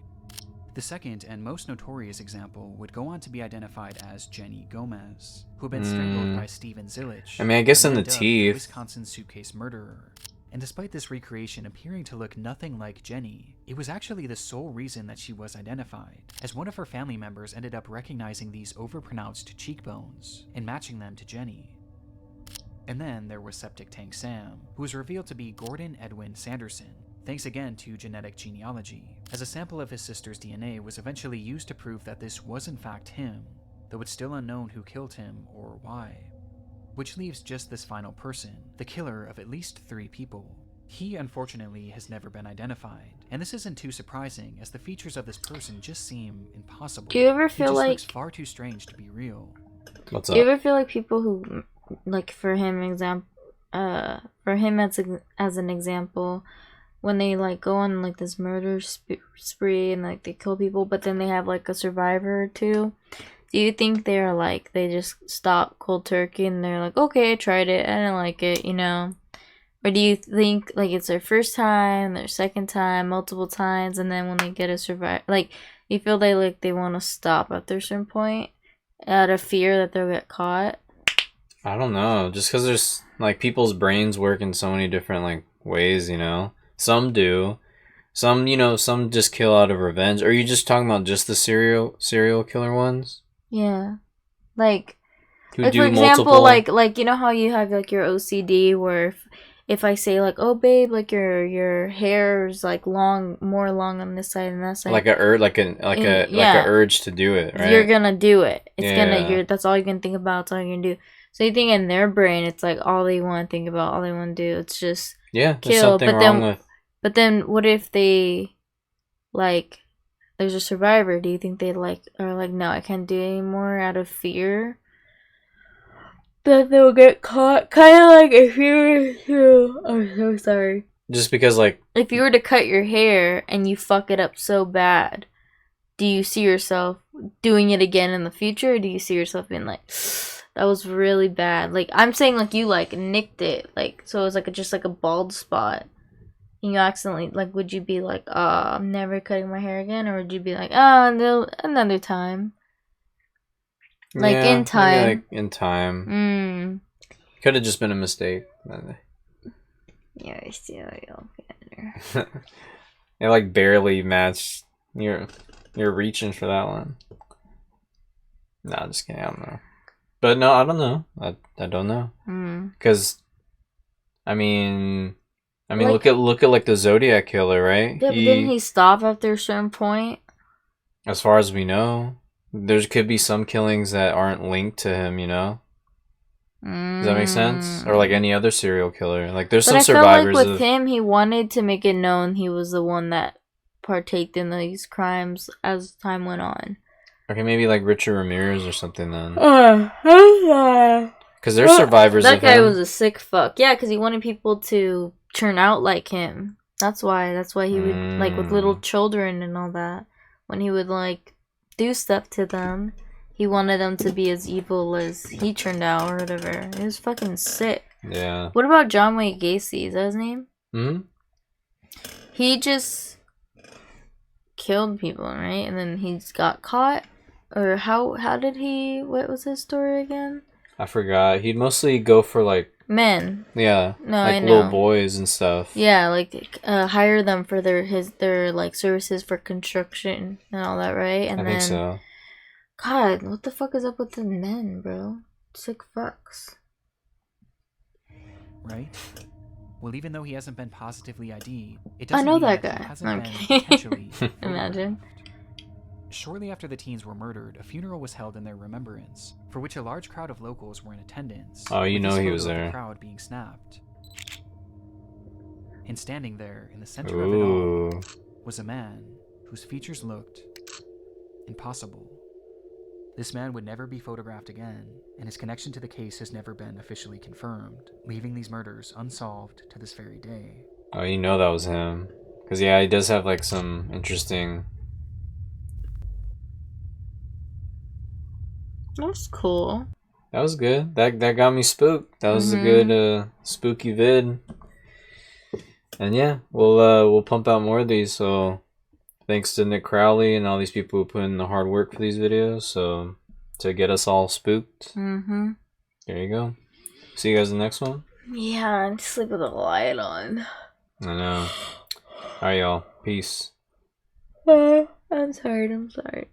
The second and most notorious example would go on to be identified as Jenny Gomez, who had been strangled by Steven Zillich. I mean, I guess a in man the dubbed teeth. Wisconsin suitcase murderer. And despite this recreation appearing to look nothing like Jenny, it was actually the sole reason that she was identified, as one of her family members ended up recognizing these overpronounced cheekbones and matching them to Jenny. And then there was Septic Tank Sam, who was revealed to be Gordon Edwin Sanderson, thanks again to genetic genealogy, as a sample of his sister's DNA was eventually used to prove that this was in fact him, though it's still unknown who killed him or why. Which leaves just this final person, the killer of at least 3 people. He, unfortunately, has never been identified, and this isn't too surprising, as the features of this person just seem impossible. Do you ever He feel just like... looks far too strange to be real. What's Do you up? ever feel like people who, like for him as an example, when they like go on like this murder spree and like they kill people, but then they have like a survivor or 2, do you think they're like, they just stop cold turkey and they're like, okay, I tried it, I didn't like it, you know? Or do you think like it's their first time, their second time, multiple times, and then when they get a survivor, like you feel they want to stop at their certain point out of fear that they'll get caught? I don't know. Just because there's like people's brains work in so many different like ways, you know. Some do. Some, some just kill out of revenge. Are you just talking about just the serial killer ones? Yeah, like Who do for example, multiple? like you know how you have like your OCD where if I say like, oh babe, like your hair is like more long on this side and that side, Like a urge to do it, right? you're gonna do it. It's Yeah. that's all you can think about. It's all you're gonna do. So you think in their brain, it's like all they want to think about, all they want to do. It's just Yeah, there's kill. something wrong with. But then what if they like? There's a survivor. Do you think they like are like, no, I can't do it anymore out of fear? that they'll get caught. Kind of like if you were to... I'm so sorry. Just because, like... If you were to cut your hair and you fuck it up so bad, do you see yourself doing it again in the future? Or do you see yourself being like, that was really bad? Like, I'm saying like you like nicked it. Like, so it was like just like a bald spot. And you accidentally, like, would you be like, I'm never cutting my hair again? Or would you be like, another time? Like, yeah, in time. Maybe, like, in time. Could have just been a mistake. Yeah, I see how y'all get It, like, barely matched. You're reaching for that one. No, I'm just kidding. I don't know. But no, I don't know. I don't know. Because, I mean, like, look at like the Zodiac killer, right? Yeah, but didn't he stop after a certain point? As far as we know, there could be some killings that aren't linked to him. You know, does that make sense? Or like any other serial killer, like there's some survivors. But I felt like with him, he wanted to make it known he was the one that partaked in these crimes as time went on. Okay, maybe like Richard Ramirez or something then. Because there's survivors. That guy was a sick fuck. Yeah, because he wanted people to turn out like him. That's why he would, like, with little children and all that, when he would, like, do stuff to them, he wanted them to be as evil as he turned out or whatever. It was fucking sick. Yeah. What about John Wayne Gacy? Is that his name? He just killed people, right? And then he got caught? Or how did he... What was his story again? I forgot. He'd mostly go for, like... Men. Yeah. No, like I know. little boys and stuff. Yeah, like hire them for their like services for construction and all that, right? And I think so. God, what the fuck is up with the men, bro? Sick fucks. Right? Well, even though he hasn't been positively ID'd, it doesn't I know mean that he guy. hasn't Okay. been potentially Imagine. Shortly after the teens were murdered, a funeral was held in their remembrance, for which a large crowd of locals were in attendance. Oh, you with know this he photo was of there. The crowd being snapped. And standing there in the center of it all was a man whose features looked impossible. This man would never be photographed again, and his connection to the case has never been officially confirmed, leaving these murders unsolved to this very day. Oh, you know that was him. Because, yeah, he does have, like, some interesting... That's cool. That was good. That got me spooked. That was a good spooky vid. And yeah, we'll pump out more of these. So thanks to Nick Crowley and all these people who put in the hard work for these videos. So to get us all spooked. There you go. See you guys in the next one. Yeah, and sleep with a light on. I know. All right, y'all. Peace. I'm tired. I'm sorry.